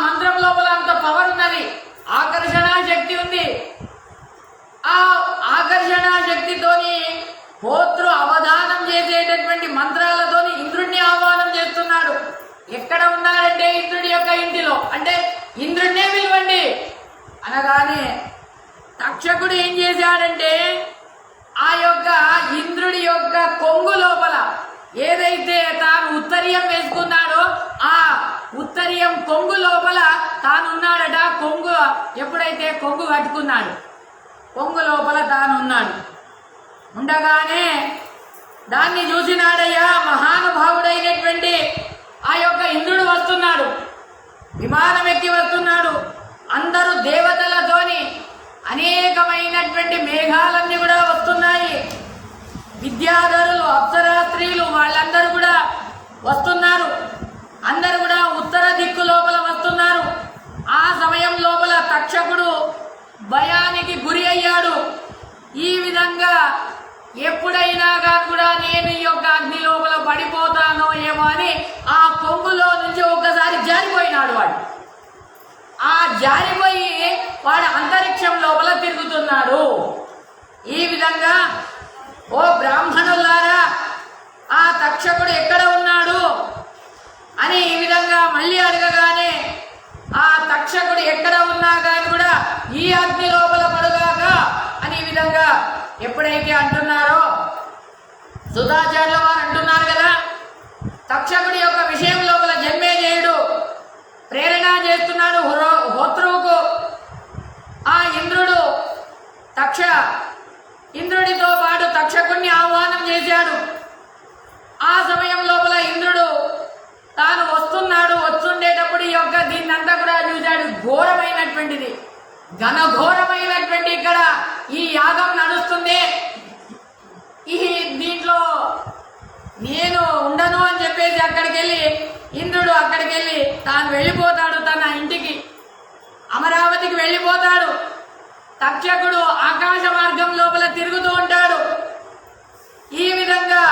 మంత్రం లోపల అంత పవర్ ఉన్నది, ఆకర్షణ శక్తి ఉంది. ఆ ఆకర్షణ శక్తితోని హోత్రు అవధానం చేసేటటువంటి మంత్రాలతోని ఇంద్రుడిని ఆహ్వానం చేస్తున్నాడు. ఎక్కడ ఉన్నాడంటే ఇంద్రుడి యొక్క ఇంటిలో, అంటే ఇంద్రుడినే పిలవండి అనగానే తక్షకుడు ఏం చేశాడంటే ఆ యొక్క ఇంద్రుడి యొక్క కొంగు లోపల ఏదైతే తాను ఉత్తరీయం వేసుకున్నాడో ఆ ఉత్తరీయం కొంగు లోపల తానున్నాడట. కొంగు ఎప్పుడైతే కొంగు కట్టుకున్నాడు, కొంగు లోపల తానున్నాడు. ఉండగానే దాన్ని చూసినాడయ్యా మహానుభావుడైనటువంటి ఆ యొక్క ఇంద్రుడు వస్తున్నాడు, విమానం ఎక్కి వస్తున్నాడు. అందరూ దేవతలతోని అనేకమైనటువంటి మేఘాలన్నీ కూడా వస్తున్నాయి. విద్యాధరులు, అప్సరా స్త్రీలు వాళ్ళందరూ కూడా వస్తున్నారు. అందరూ కూడా ఉత్తర దిక్కు లోపల వస్తున్నారు. ఆ సమయం లోపల తక్షకుడు భయానికి గురి అయ్యాడు. ఈ విధంగా ఎప్పుడైనా కూడా నేను ఈ యొక్క అగ్ని లోపల పడిపోతానో ఏమో అని ఆ కొంగులో నుంచి ఒకసారి జారిపోయినాడు. ఆ జారిపోయి వాడు అంతరిక్షం లోపల తిరుగుతున్నాడు. ఈ విధంగా ఓ బ్రాహ్మణులారా, ఆ తక్షకుడు ఎక్కడ ఉన్నాడు అని ఈ విధంగా మళ్ళీ అడగగానే ఆ తక్షకుడు ఎక్కడ ఉన్నా కానీ కూడా ఈ అగ్ని లోపల పడుగాక అని ఈ విధంగా ఎప్పుడైతే అంటున్నారో సుధాచార్యుల వారు అంటున్నారు కదా, తక్షకుడి యొక్క విషయం లోపల జన్మేజయుడు ప్రేరణ చేస్తున్నాడు హోత్రువుకు. ఆ ఇంద్రుడితో పాటు తక్షకుడిని ఆహ్వానం చేశాడు. ఆ సమయం లోపల ఇంద్రుడు తాను వస్తుండేటప్పుడు ఈ యొక్క దీన్నంతా కూడా చూశాడు. ఘోరమైనటువంటిది, ఘనఘోరమైనటువంటి ఇక్కడ ఈ యాగం నడుస్తుంది. దీంట్లో నేను ఉండను అని చెప్పేసి ఇంద్రుడు అక్కడికి వెళ్ళి తాను వెళ్ళిపోతాడు, తన ఇంటికి అమరావతికి వెళ్ళిపోతాడు. తక్షకుడు ఆకాశ మార్గం లోపల తిరుగుతూ ఉంటాడు. ఈ విధంగా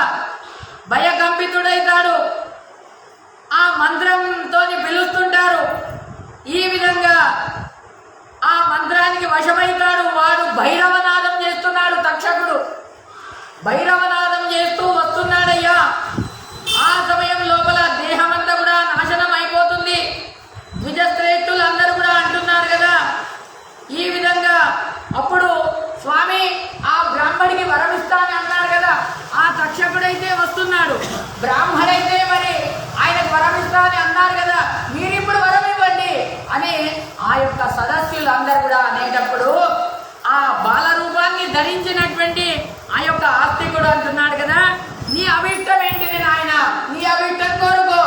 భయకంపితుడైతాడు. ఆ మంత్రంతో పిలుస్తుంటారు. ఈ విధంగా ఆ మంత్రానికి వశమైతాడు. వాడు భైరవనాదం చేస్తున్నాడు. తక్షకుడు భైరవనాదం చేస్తూ వస్తున్నాడయ్యా. ఆ సమయం లోపల దేహమంతా కూడా నాశనం అయిపోతుంది. ద్విజశ్రేష్ఠులు అందరూ కూడా అంటున్నారు కదా. ఈ విధంగా అప్పుడు స్వామి ఆ బ్రాహ్మడికి వరం ఇస్తానని అన్నారు కదా. ఆ తక్షకుడైతే వస్తున్నాడు, బ్రాహ్మడైతే మరి ఆయనకు వరం ఇస్తానని అన్నారు కదా, మీరిప్పుడు వరం ఇవ్వండి అని ఆ యొక్క సదస్సులు అందరూ కూడా అనేటప్పుడు ఆ బాలరూపాన్ని ధరించినటువంటి ఆ యొక్క ఆస్తికుడు అంటున్నాడు కదా, నీ అభిష్టం ఏంటిది నాయన, నీ అభిష్టం కోరుకో,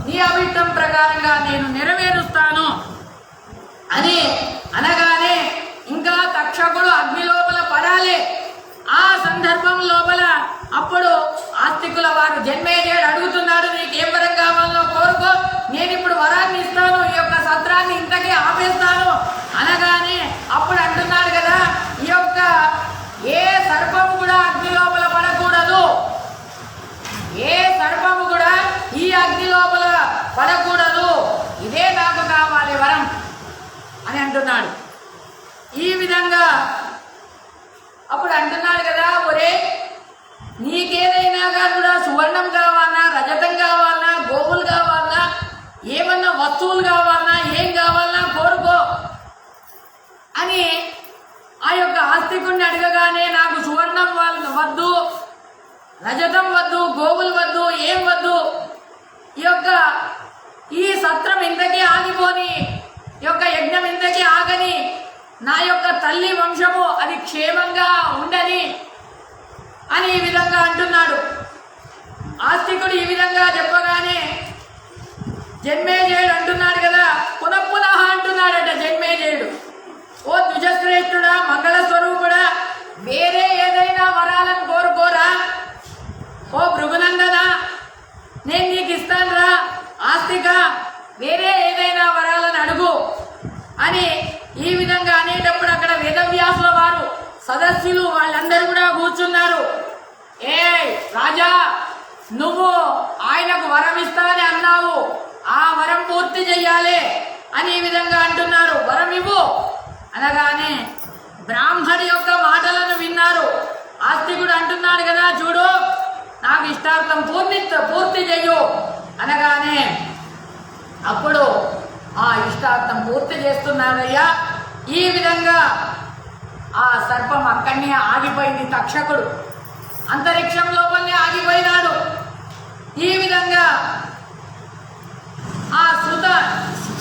నీ అభిష్టం ప్రకారంగా నేను నెరవేరుస్తాను అని అనగానే ఇంకా తక్షకుడు అగ్ని లోపల పడాలి. ఆ సందర్భం లోపల అప్పుడు ఆస్తికుల వారు జన్మేజయుడు అడుగుతున్నాడు, నీకేం వరం కావాలో కోరుకో, నేను ఇప్పుడు వరాన్ని ఇస్తాను, ఈ యొక్క సత్రాన్ని ఇంతకే ఆపేస్తాను అనగానే అప్పుడు అంటున్నాడు కదా, ఈ యొక్క ఏ సర్పము కూడా అగ్ని లోపల పడకూడదు, ఏ సర్పము కూడా ఈ అగ్ని లోపల పడకూడదు, ఇదే నాకు కావాలి వరం అని అంటున్నాడు. ఈ విధంగా అప్పుడు అంటున్నాడు కదా, సువర్ణం కావాలన్నా, రజతం కావాలన్నా, గోవులు కావాలన్నా, ఏమన్నా వస్తువులు కావాలన్నా, ఏం కావాలన్నా కోరుకో అని ఆ యొక్క ఆస్తికుడిని అడగగానే నాకు సువర్ణం వద్దు, రజతం వద్దు, గోవులు వద్దు, ఏం వద్దు, ఈ సత్రం ఇంతకీ ఆగిపోని, ఈ యొక్క యజ్ఞం ఇంతకీ ఆగని, నా యొక్క తల్లి వంశము అది క్షేమంగా ఉండని అని ఈ విధంగా అంటున్నాడు. ఆస్తికుడు ఈ విధంగా చెప్పగానే జన్మేజయుడు అంటున్నాడు కదా, పునః అంటున్నాడట జన్మేజయుడు, ఓ ద్విజశ్రేష్ఠుడా, మంగళ స్వరూపుడా, వేరే ఏదైనా వరాలను కోరుకోరా, ఓ భృగునందన నేను నీకు ఇస్తానురా ఆస్తిక, వేరే ఏదైనా వరాలను అడుగు అని ఈ విధంగా అనేటప్పుడు అక్కడ వేదవ్యాసుల వారు సదస్సులు వాళ్ళందరూ కూడా కూర్చున్నారు. ఏ రాజా, నువ్వు ఆయనకు వరం ఇస్తానని అన్నావు, ఆ వరం పూర్తి చెయ్యాలి అని ఈ విధంగా అంటున్నారు. వరం ఇవ్వు అనగానే బ్రాహ్మణి యొక్క మాటలను విన్నారు. ఆస్తికుడు అంటున్నాడు కదా, చూడు నాకు ఇష్టార్థం పూర్తి చెయ్యు అనగానే అప్పుడు ఆ ఇష్టార్థం పూర్తి చేస్తున్నాడయ్యా. ఈ విధంగా ఆ సర్పం అక్కడనే ఆగిపోయింది. తక్షకుడు అంతరిక్షం లోపలనే ఆగిపోయినాడు. ఈ విధంగా ఆ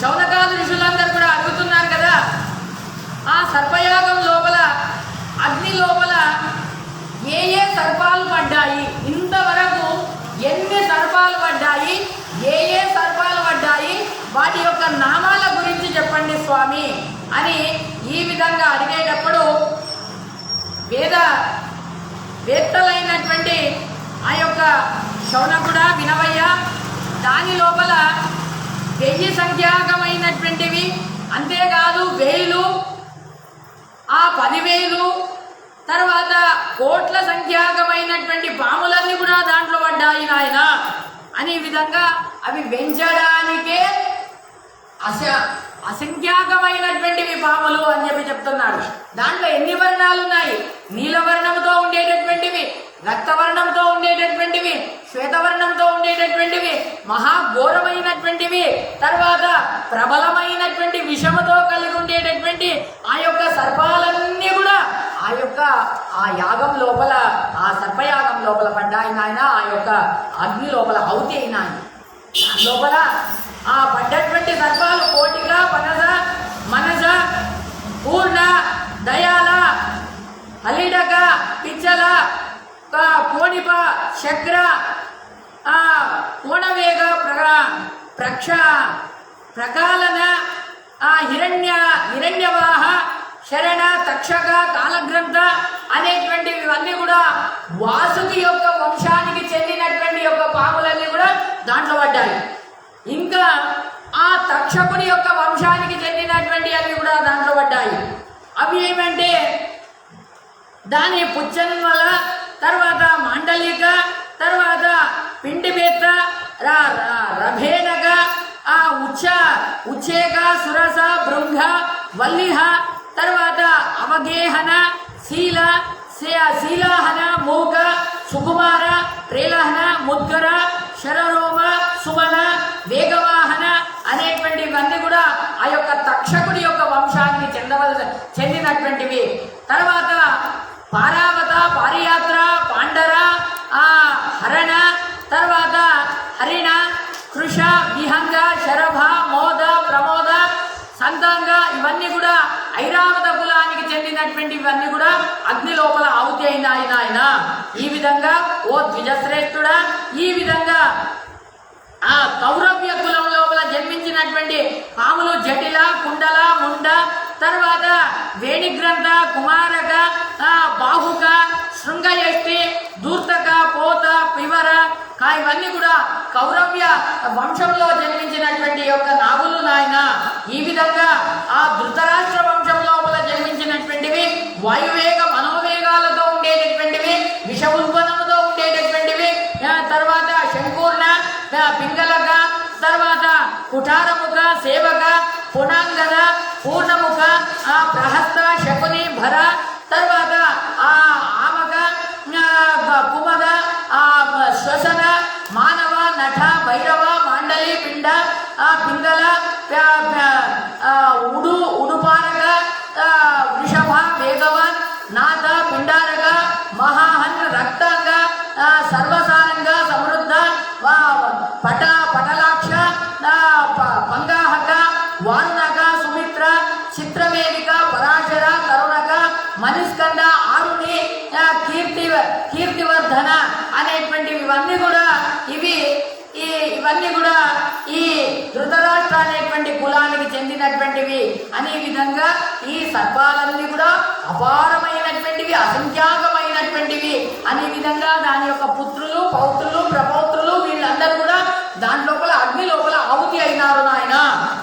శౌనకాది ఋషులందరూ కూడా అడుగుతున్నారు కదా, ఆ సర్పయాగం లోపల అగ్ని లోపల ఏ ఏ సర్పాలు పడ్డాయి, ఇంతవరకు ఎన్ని సర్పాలు పడ్డాయి, ఏ ఏ సర్పాలు పడ్డాయి, వాటి యొక్క నామాల గురించి చెప్పండి స్వామి అని ఈ విధంగా అడిగేటప్పుడు వేత్తలైనటువంటి ఆ యొక్క శౌనకుడా వినవయ్య, దాని లోపల 1000 సంఖ్యాకమైనటువంటివి, అంతేకాదు 1000, ఆ 10,000, తర్వాత కోట్ల సంఖ్యాకమైనటువంటి పాములన్నీ కూడా దాంట్లో పడ్డాయి నాయన అని విధంగా అవి పెంచడానికే అసంఖ్యాకమైనటువంటివి పాములు అని చెప్తున్నాడు. దాంట్లో ఎన్ని వర్ణాలు ఉన్నాయి? నీలవర్ణంతో ఉండేటటువంటివి, రక్తవర్ణంతో ఉండేటటువంటివి, శ్వేతవర్ణంతో ఉండేటటువంటివి, మహాఘోరమైనటువంటివి, తర్వాత ప్రబలమైనటువంటి విషముతో కలిగి ఉండేటటువంటి ఆ యొక్క సర్పాలన్నీ కూడా ఆ యాగం లోపల, ఆ సర్పయాగం లోపల పడ్డాయి నాయన. ఆ యొక్క అగ్ని లోపల అవుతి అయినాయి. దాని లోపల ఆ పడ్డటువంటి సర్పాలు కోటిక, పనస, మనస, పూర్ణ, దయాల, హలిడక, పిచ్చల, కోణిప, శక్ర, కోణవేగ, ప్రకాలన, హిరణ్యవాహ, శరణ, తక్షక, కాలగ్రంథ అనేటువంటివి ఇవన్నీ కూడా వాసుకి యొక్క వంశానికి చెందినటువంటి యొక్క పాములన్నీ కూడా దాంట్లో పడ్డాయి. ఇంకా ఆ తక్షకుడి యొక్క వంశానికి చెందినటువంటి అవి కూడా దాంట్లో పడ్డాయి. అవి ఏమంటే దాని పుచ్చన్వల, తర్వాత మాండలిక, తర్వాత పిండిబేత్త, రభేనక, ఉచ్చేక, సురస, భృంగ, వల్లిహ, తర్వాత అవగేహన, శీలాహన, మూక, సుకుమార, ప్రేలహన, ముద్గర, శరరోమ, సుమన, వేగవాహన అనేటువంటివన్నీ కూడా ఆ యొక్క తక్షకుడి యొక్క వంశానికి చెందినటువంటివి. తర్వాత పారావత, పారియాత్ర, పాండర, హరణ, తర్వాత హరిణ, కృష, విహంగ, శరభ, మోద, ప్రమోద, సంతాంగ ఇవన్నీ కూడా ఐరావత కులానికి చెందినటువంటి ఇవన్నీ కూడా అగ్ని లోపల ఆహుతి అయినాయి నాయన. ఈ విధంగా ఓ ద్విజశ్రేష్ఠుడా, ఈ విధంగా ఆ కౌరవ్య కులం లోపల జన్మించినటువంటి పాములు జటిల, కుండల, ముండ, తర్వాత వేణిగ్రంథ, కుమారక, బాహుక, శృంగయష్టి, దూర్తక, పోత, పివర, ఇవన్నీ కూడా కౌరవ్య వంశంలో జన్మించినటువంటి యొక్క నాగులు నాయన. ఈ విధంగా ఆ ధృతరాష్ట్ర వంశం లోపల జన్మించినటువంటివి వాయువేగ మనోవేగాలతో ఉండేటటువంటివి, విష ఉద్భవముతో ఉండేటటువంటివి, తర్వాత శంకూర్ణ, పింగళక, తర్వాత కుఠారముఖ, సేవక, పునాంగద, పూర్ణముఖ, ప్రహస్త, శకుని, భర, తర్వాత ఆమక, కుమద, శ్వసన, ధన అనేటువంటివి ఇవన్నీ కూడా ఈ ధృతరాష్ట్ర అనేటువంటి కులానికి చెందినటువంటివి అనే విధంగా ఈ సర్పాలన్నీ కూడా అపారమైనటువంటివి, అసంఖ్యాకమైనటువంటివి అనే విధంగా దాని యొక్క పుత్రులు, పౌత్రులు, ప్రపౌత్రులు వీళ్ళందరూ కూడా దాని లోపల అగ్ని లోపల ఆహుతి అయినారు నాయన.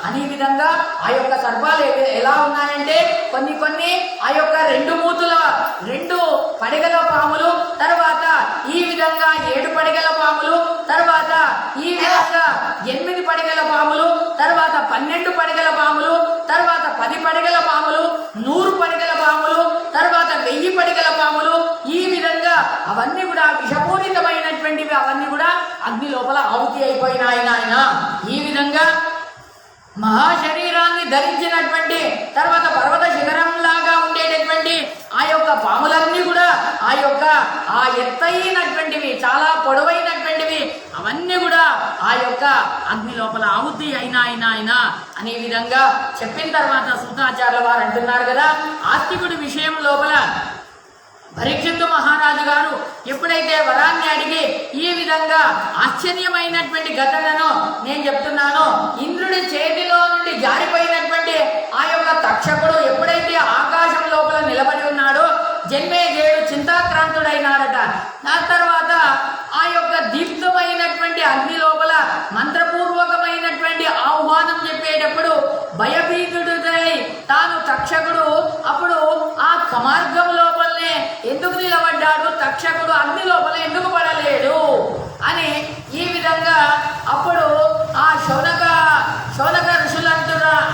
అనే విధంగా ఆ యొక్క సర్పాలు ఎలా ఉన్నాయంటే కొన్ని ఆ యొక్క 2 పడగల పాములు, తర్వాత ఈ విధంగా 7 పడగల పాములు, తర్వాత ఈ విధంగా 8 పడగల పాములు, తర్వాత 12 పడగల పాములు, తర్వాత 10 పడగల పాములు, 100 పడగల పాములు, తర్వాత 1000 పడగల పాములు, ఈ విధంగా అవన్నీ కూడా విషపూరితమైనటువంటివి, అవన్నీ కూడా అగ్ని లోపల ఆహుతి అయిపోయినాయి నాయన. ఈ విధంగా మహాశరీరాన్ని ధరించినటువంటి తర్వాత పర్వత శిఖరం లాగా ఉండేటటువంటి ఆ యొక్క పాములన్నీ కూడా ఆ ఎత్తైనటువంటివి, చాలా పొడవైనటువంటివి అవన్నీ కూడా ఆ యొక్క అగ్ని లోపల ఆహుతి అయినాయన అనే విధంగా చెప్పిన తర్వాత సూతాచార్యుల వారు అంటున్నారు కదా, ఆస్తికుడి విషయం లోపల పరీక్షిత్తు మహారాజు గారు ఎప్పుడైతే వరాన్ని అడిగి ఈ విధంగా ఆశ్చర్యమైనటువంటి ఘటనను నేను చెప్తున్నానో, ఇంద్రుడి చేతిలో నుండి జారిపోయినటువంటి ఆ యొక్క తక్షకుడు ఎప్పుడైతే ఆకాశం లోపల నిలబడి ఉన్నాడో జన్మేజయుడు చింతాక్రాంతుడైనాడట. ఆ తర్వాత ఆ యొక్క దీప్తమైనటువంటి అగ్ని లోపల మంత్రపూర్వకమైనటువంటి ఆహ్వానం చెప్పేటప్పుడు భయభీతుడై తాను తక్షకుడు అప్పుడు ఆ కమార్గం లోపలనే ఎందుకు నిలబడ్డాడు, తక్షకుడు అగ్ని లోపల ఎందుకు పడలేడు అని ఈ విధంగా అప్పుడు ఆ శౌనక ఋషులు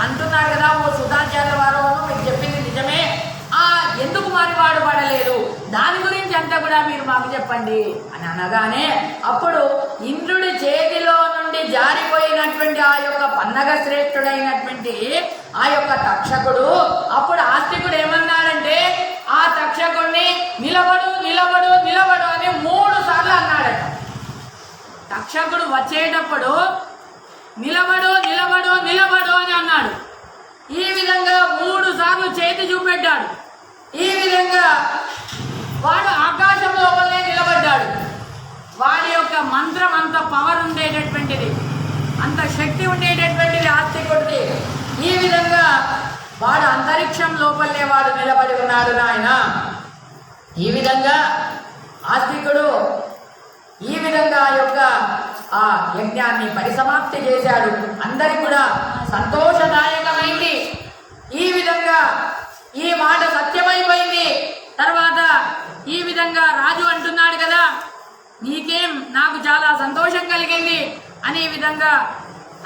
అంటున్నారు కదా, ఓ సుధాచార్య వారు మీకు చెప్పింది నిజమే, ఎందుకు మరి వాడు పడలేదు, దాని గురించి అంతా కూడా మీరు మాకు చెప్పండి అని అనగానే అప్పుడు ఇంద్రుడి చేతిలో నుండి జారిపోయినటువంటి ఆ యొక్క పన్నగ శ్రేష్ఠుడైనటువంటి ఆ యొక్క తక్షకుడు అప్పుడు ఆస్తికుడు ఏమన్నాడంటే ఆ తక్షకుడిని నిలబడు నిలబడు నిలబడు అని 3 సార్లు అన్నాడట. తక్షకుడు వచ్చేటప్పుడు నిలబడు నిలబడు నిలబడు అని అన్నాడు. ఈ విధంగా 3 సార్లు చేతి చూపెట్టాడు. ఈ విధంగా వాడు ఆకాశం లోపలనే నిలబడ్డాడు. వాడి యొక్క మంత్రం అంత పవర్ ఉండేటటువంటిది, అంత శక్తి ఉండేటటువంటిది ఆస్తికుడిది. ఈ విధంగా వాడు అంతరిక్షం లోపలనే వాడు నిలబడి ఉన్నాడు నాయన. ఈ విధంగా ఆస్తికుడు ఈ విధంగా యొక్క ఆ యజ్ఞాన్ని పరిసమాప్తి చేశాడు. అందరికి కూడా సంతోషదాయకమైంది. ఈ విధంగా ఈ మాట సత్యమైపోయింది. తర్వాత ఈ విధంగా రాజు అంటున్నాడు కదా, నీకేం నాకు చాలా సంతోషం కలిగింది అనే విధంగా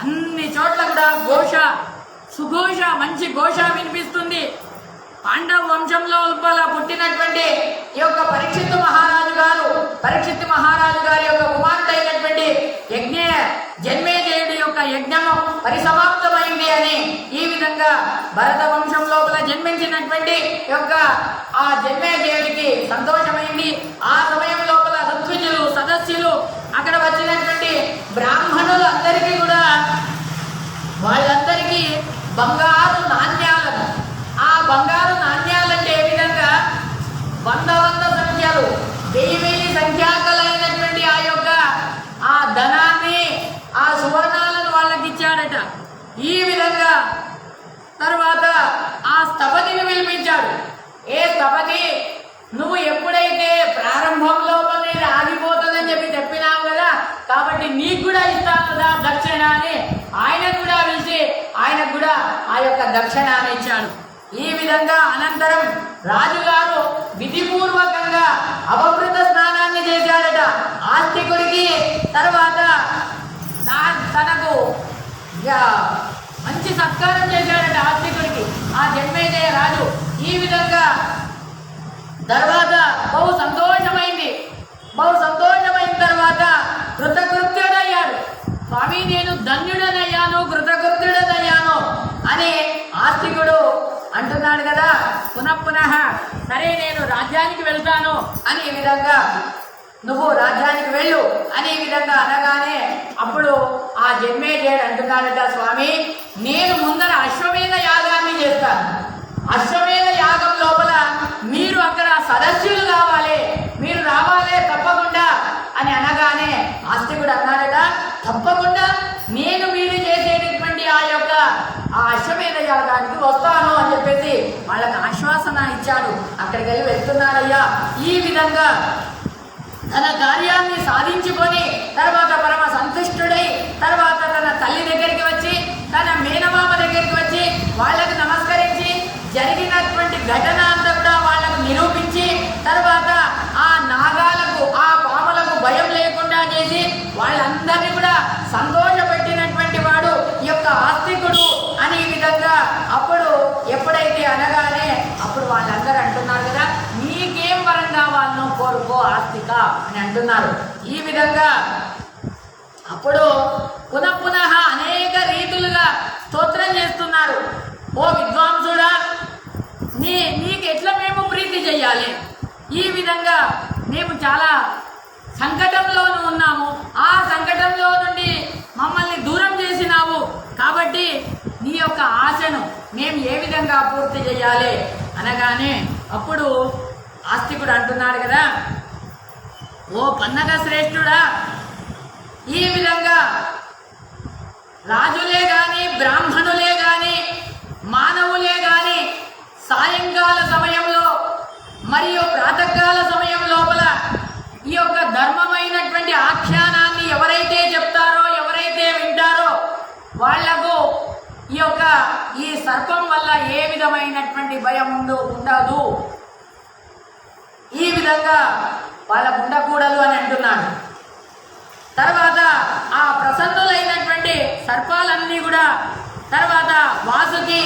అన్ని చోట్ల కూడా సుఘోష మంచి ఘోష వినిపిస్తుంది. పాండవ వంశంలో పుట్టినటువంటి ఈ యొక్క పరీక్షిత్తు మహారాజు గారి యొక్క కుమారుడైనటువంటి జన్మేజయుడి యొక్క యజ్ఞము పరిసమాప్తమైంది అని ఈ విధంగా భరత వంశం లోపల జన్మించినటువంటి యొక్క ఆ జన్మేజయుడికి సంతోషమైంది. ఆ సమయం లోపల ఋత్విజులు, సదస్సులు, అక్కడ వచ్చినటువంటి బ్రాహ్మణులు అందరికీ కూడా వాళ్ళందరికీ బంగారు నాణ్యాలను, ఆ బంగారు నాణ్యాలంటే ఏ విధంగా 100 సంఖ్యలు 1000 సంఖ్యాకలైనటువంటి ఆ యొక్క ఆ ధనాన్ని, ఆ సువర్ణాలను వాళ్ళకి ఇచ్చాడట. ఈ విధంగా తర్వాత ఆ స్థపతిని పిలిపించాడు. ఏ స్థపతి, నువ్వు ఎప్పుడైతే ప్రారంభంలో అనేది ఆగిపోతుందని చెప్పినావు కదా, కాబట్టి నీకు కూడా ఇస్తాను కదా దక్షిణ అని ఆయనకు కూడా పిలిచి ఆయనకు కూడా ఆ యొక్క దక్షిణాన్ని ఇచ్చాడు. ఈ విధంగా అనంతరం రాజుగారు విధిపూర్వకంగా అపవృత స్నానాన్ని చేశాడట ఆస్తికుడికి. తర్వాత తనకు మంచి సత్కారం చేశాడట ఆస్తికుడికి ఆ జన్మేజయ రాజు. ఈ విధంగా తర్వాత బహు సంతోషమైంది. తర్వాత కృతకృత్యుడయ్యాడు. స్వామి, నేను ధన్యుడనయ్యాను, కృతకృత్యుడనయ్యాను అని ఆస్తికుడు అంటున్నాడు కదా. పునః సరే నేను రాజ్యానికి వెళ్తాను అని ఈ విధంగా, నువ్వు రాజ్యానికి వెళ్ళు అని ఈ విధంగా అనగానే అప్పుడు ఆ జన్మేజయుడు అంటున్నాడట, స్వామి నేను ముందర అశ్వమేధ యాగాన్ని చేస్తాను. అశ్వమేధ యాగం లోపల మీరు అక్కడ సదస్సులు కావాలి, మీరు రావాలి తప్పకుండా ఆస్తికుడు అన్నాడట, తప్పకుండా నేను మీరు చేసేటటువంటి ఆ అశ్వమేధ యాగానికి వస్తాను అని చెప్పేసి వాళ్ళకి ఆశ్వాసన ఇచ్చాడు. అక్కడికి వెళ్ళి వెళ్తున్నారయ్యా. ఈ విధంగా తన కార్యాన్ని సాధించుకొని తర్వాత పరమ సంతుష్టుడై తర్వాత తన తల్లి దగ్గరికి వచ్చి తన మేనమామ దగ్గరికి వచ్చి వాళ్ళకు నమస్కరించి జరిగినటువంటి ఘటన అంతా కూడా వాళ్ళకు నిరూపించి తర్వాత ఆ నాగాలకు ఆ పాములకు భయం లేకుండా చేసి వాళ్ళందరినీ కూడా సంతోషపెట్టినటువంటి వాడు ఈ యొక్క ఆస్తికుడు అని ఈ విధంగా అప్పుడు ఎప్పుడైతే అనగానే అప్పుడు వాళ్ళందరూ అంటున్నారు కదా, నీకేం వరం కావాలనో కోరుకో ఆస్తిక అని అంటున్నారు. ఈ విధంగా అప్పుడు పునః అనేక రీతులుగా స్తోత్రం చేస్తున్నారు. ఓ విద్వాంసుడా, నీకు ఎట్లా మేము ప్రీతి చెయ్యాలి? ఈ విధంగా మేము చాలా సంకటంలోనూ ఉన్నాము, ఆ సంకటంలో నుండి మమ్మల్ని దూరం చేసినావు కాబట్టి నీ యొక్క ఆశను మేము ఏ విధంగా పూర్తి చేయాలి అనగానే అప్పుడు ఆస్తికుడు అంటున్నాడు కదా, ఓ పన్నగ శ్రేష్ఠుడా, ఈ విధంగా రాజులే గాని బ్రాహ్మణులే గాని మానవులే గాని సాయంకాల సమయంలో మరియు ప్రాతకాల సమయం లోపల ఈ యొక్క ధర్మమైనటువంటి ఆఖ్యానాన్ని ఎవరైతే చెప్తారో ఎవరైతే వింటారో వాళ్లకు ఈ సర్పం వల్ల ఏ విధమైనటువంటి భయం ఉండదు, ఈ విధంగా వాళ్ళకు ఉండకూడదు అని అంటున్నాడు. తర్వాత ఆ ప్రసన్నులైనటువంటి సర్పాలన్నీ కూడా తర్వాత వాసుకి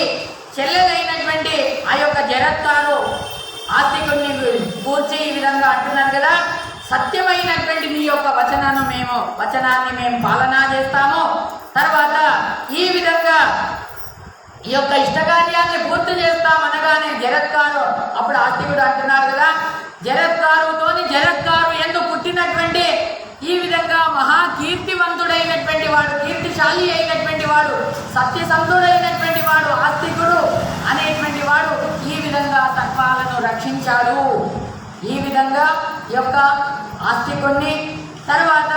చెల్లెలైనటువంటి ఆ యొక్క జరత్తారు ఆస్తికుడిని కూర్చి ఈ విధంగా అంటున్నారు కదా, సత్యమైనటువంటి నీ యొక్క వచనాన్ని మేము పాలన చేస్తాము. తర్వాత ఈ విధంగా ఈ యొక్క ఇష్టకార్యాన్ని పూర్తి చేస్తామనగానే జరత్కారు అప్పుడు ఆస్తికుడు అంటున్నారు కదా, జరత్కారు ఎందుకు పుట్టినటువంటి ఈ విధంగా మహా కీర్తివంతుడైనటువంటి వాడు, కీర్తిశాలి అయినటువంటి వాడు, సత్యసంధుడైనటువంటి వాడు ఆస్తికుడు అనేటువంటి వాడు ఈ విధంగా సర్పాలను రక్షించాడు. ఈ విధంగా ఈ యొక్క ఆస్తికుణ్ణి తర్వాత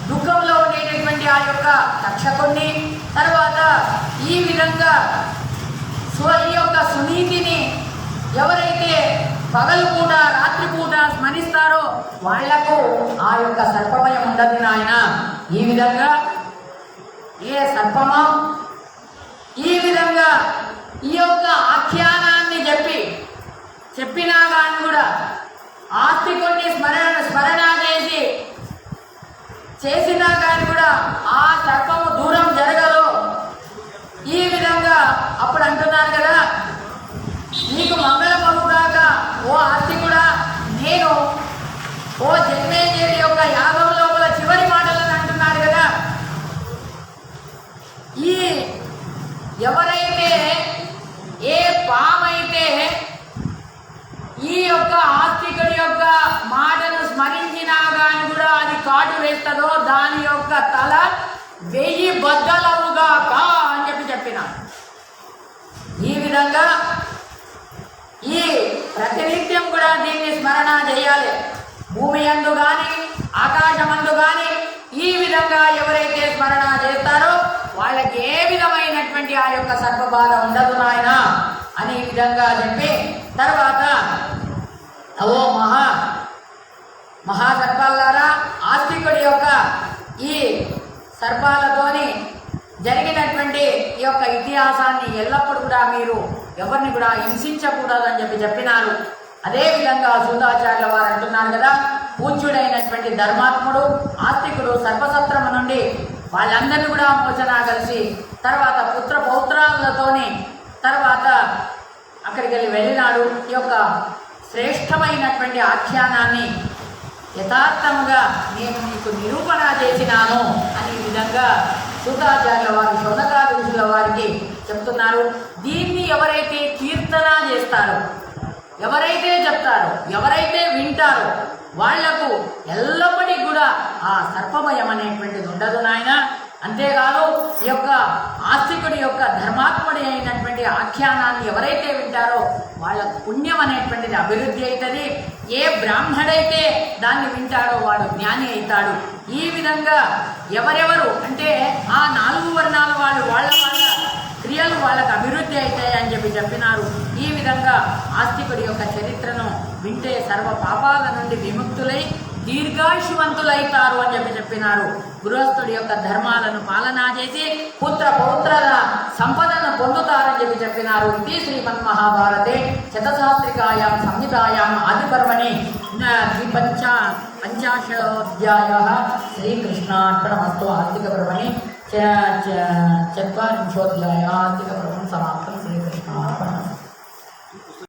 దుఃఖంలో ఉండేటటువంటి ఆ యొక్క రక్షకుణ్ణి తర్వాత ఈ విధంగా ఈ యొక్క సునీతిని ఎవరైతే పగలు పూట రాత్రి పూట స్మరిస్తారో వాళ్లకు ఆ యొక్క సర్పమయం ఉండదు నాయన. ఈ విధంగా ఏ సర్పమో ఈ విధంగా ఈ యొక్క ఆఖ్యానాన్ని చెప్పినా కానీ కూడా ఆస్తికుణ్ణి స్మరణ చేసినా కానీ కూడా ఆ సర్పము దూరం జరగదు. ఈ విధంగా అప్పుడు అంటున్నారు కదా, నీకు మంగళమగుగాక ఓ ఆస్తికుడా, నేను ఓ జన్మేజయుడి యొక్క యాగం లోపల చివరి మాటలను అంటున్నాడు కదా, ఎవరైతే ఏ పామైతే ఈ యొక్క ఆస్తికుడి యొక్క మాటను స్మరించినా కానీ కూడా అది కాటు వేస్తుందో దాని యొక్క తల 1000 బద్దలవుగాక అని చెప్పిన ఈ విధంగా ఈ ప్రతినిత్యం కూడా దీన్ని స్మరణ చేయాలి. భూమి యందు కానీ ఆకాశమందు కానీ ఈ విధంగా ఎవరైతే స్మరణ చేస్తారో వాళ్ళకి ఏ విధమైనటువంటి ఆ యొక్క సర్పబాధ ఉండదు నాయన అని ఈ విధంగా చెప్పి తర్వాత ఓ మహాసర్పాలారా, ఆస్తికుడి యొక్క ఈ సర్పాలతోని జరిగినటువంటి ఈ యొక్క ఇతిహాసాన్ని ఎల్లప్పుడూ కూడా మీరు ఎవరిని కూడా హింసించకూడదు అని చెప్పినారు. అదేవిధంగా సూతాచార్యుల వారు అంటున్నారు కదా, పూజ్యుడైనటువంటి ధర్మాత్ముడు ఆస్తికుడు సర్పసత్రము నుండి వాళ్ళందరినీ కూడా మోచన కలిసి తర్వాత పుత్ర పౌత్రాలతోని తర్వాత అక్కడికి వెళ్ళినాడు. ఈ యొక్క శ్రేష్టమైనటువంటి ఆఖ్యానాన్ని యథార్థముగా నేను మీకు నిరూపణ చేసినాను అని ఈ విధంగా సూతాచార్యుల వారి శౌనకాది ఋషుల వారికి చెప్తున్నారు. దీన్ని ఎవరైతే కీర్తన చేస్తారో, ఎవరైతే చెప్తారో, ఎవరైతే వింటారో వాళ్లకు ఎల్లప్పటికీ కూడా ఆ సర్పభయం అనేటువంటిది ఉండదు నాయన అంతేకాదు ఈ యొక్క ఆస్తికుడి యొక్క ధర్మాత్ముడి అయినటువంటి ఆఖ్యానాన్ని ఎవరైతే వింటారో వాళ్ళ పుణ్యం అనేటువంటిది అభివృద్ధి అవుతుంది. ఏ బ్రాహ్మడైతే దాన్ని వింటాడో వాడు జ్ఞాని అవుతాడు. ఈ విధంగా ఎవరెవరు అంటే ఆ 4 వర్ణాల వాళ్ళు వాళ్ళ క్రియలు వాళ్ళకు అభివృద్ధి అవుతాయి అని చెప్పినారు. ఈ విధంగా ఆస్తికుడి యొక్క చరిత్రను వింటే సర్వ పాపాల నుండి విముక్తులై దీర్ఘాయుషవంతులైతారు అని చెప్పినారు. గృహస్థుడి యొక్క ధర్మాలను పాలనా చేసి పుత్ర పౌత్రల సంపదను పొందుతారని చెప్పినారు. ఇది శ్రీమన్మహాభారతే శతశాస్త్రికాయాం సంహితాయాం ఆదిపర్వణి పంచాశోధ్యాయ శ్రీకృష్ణార్పణమస్తు. ఆర్థిక పర్వణి 40 ఆర్థిక పర్వణి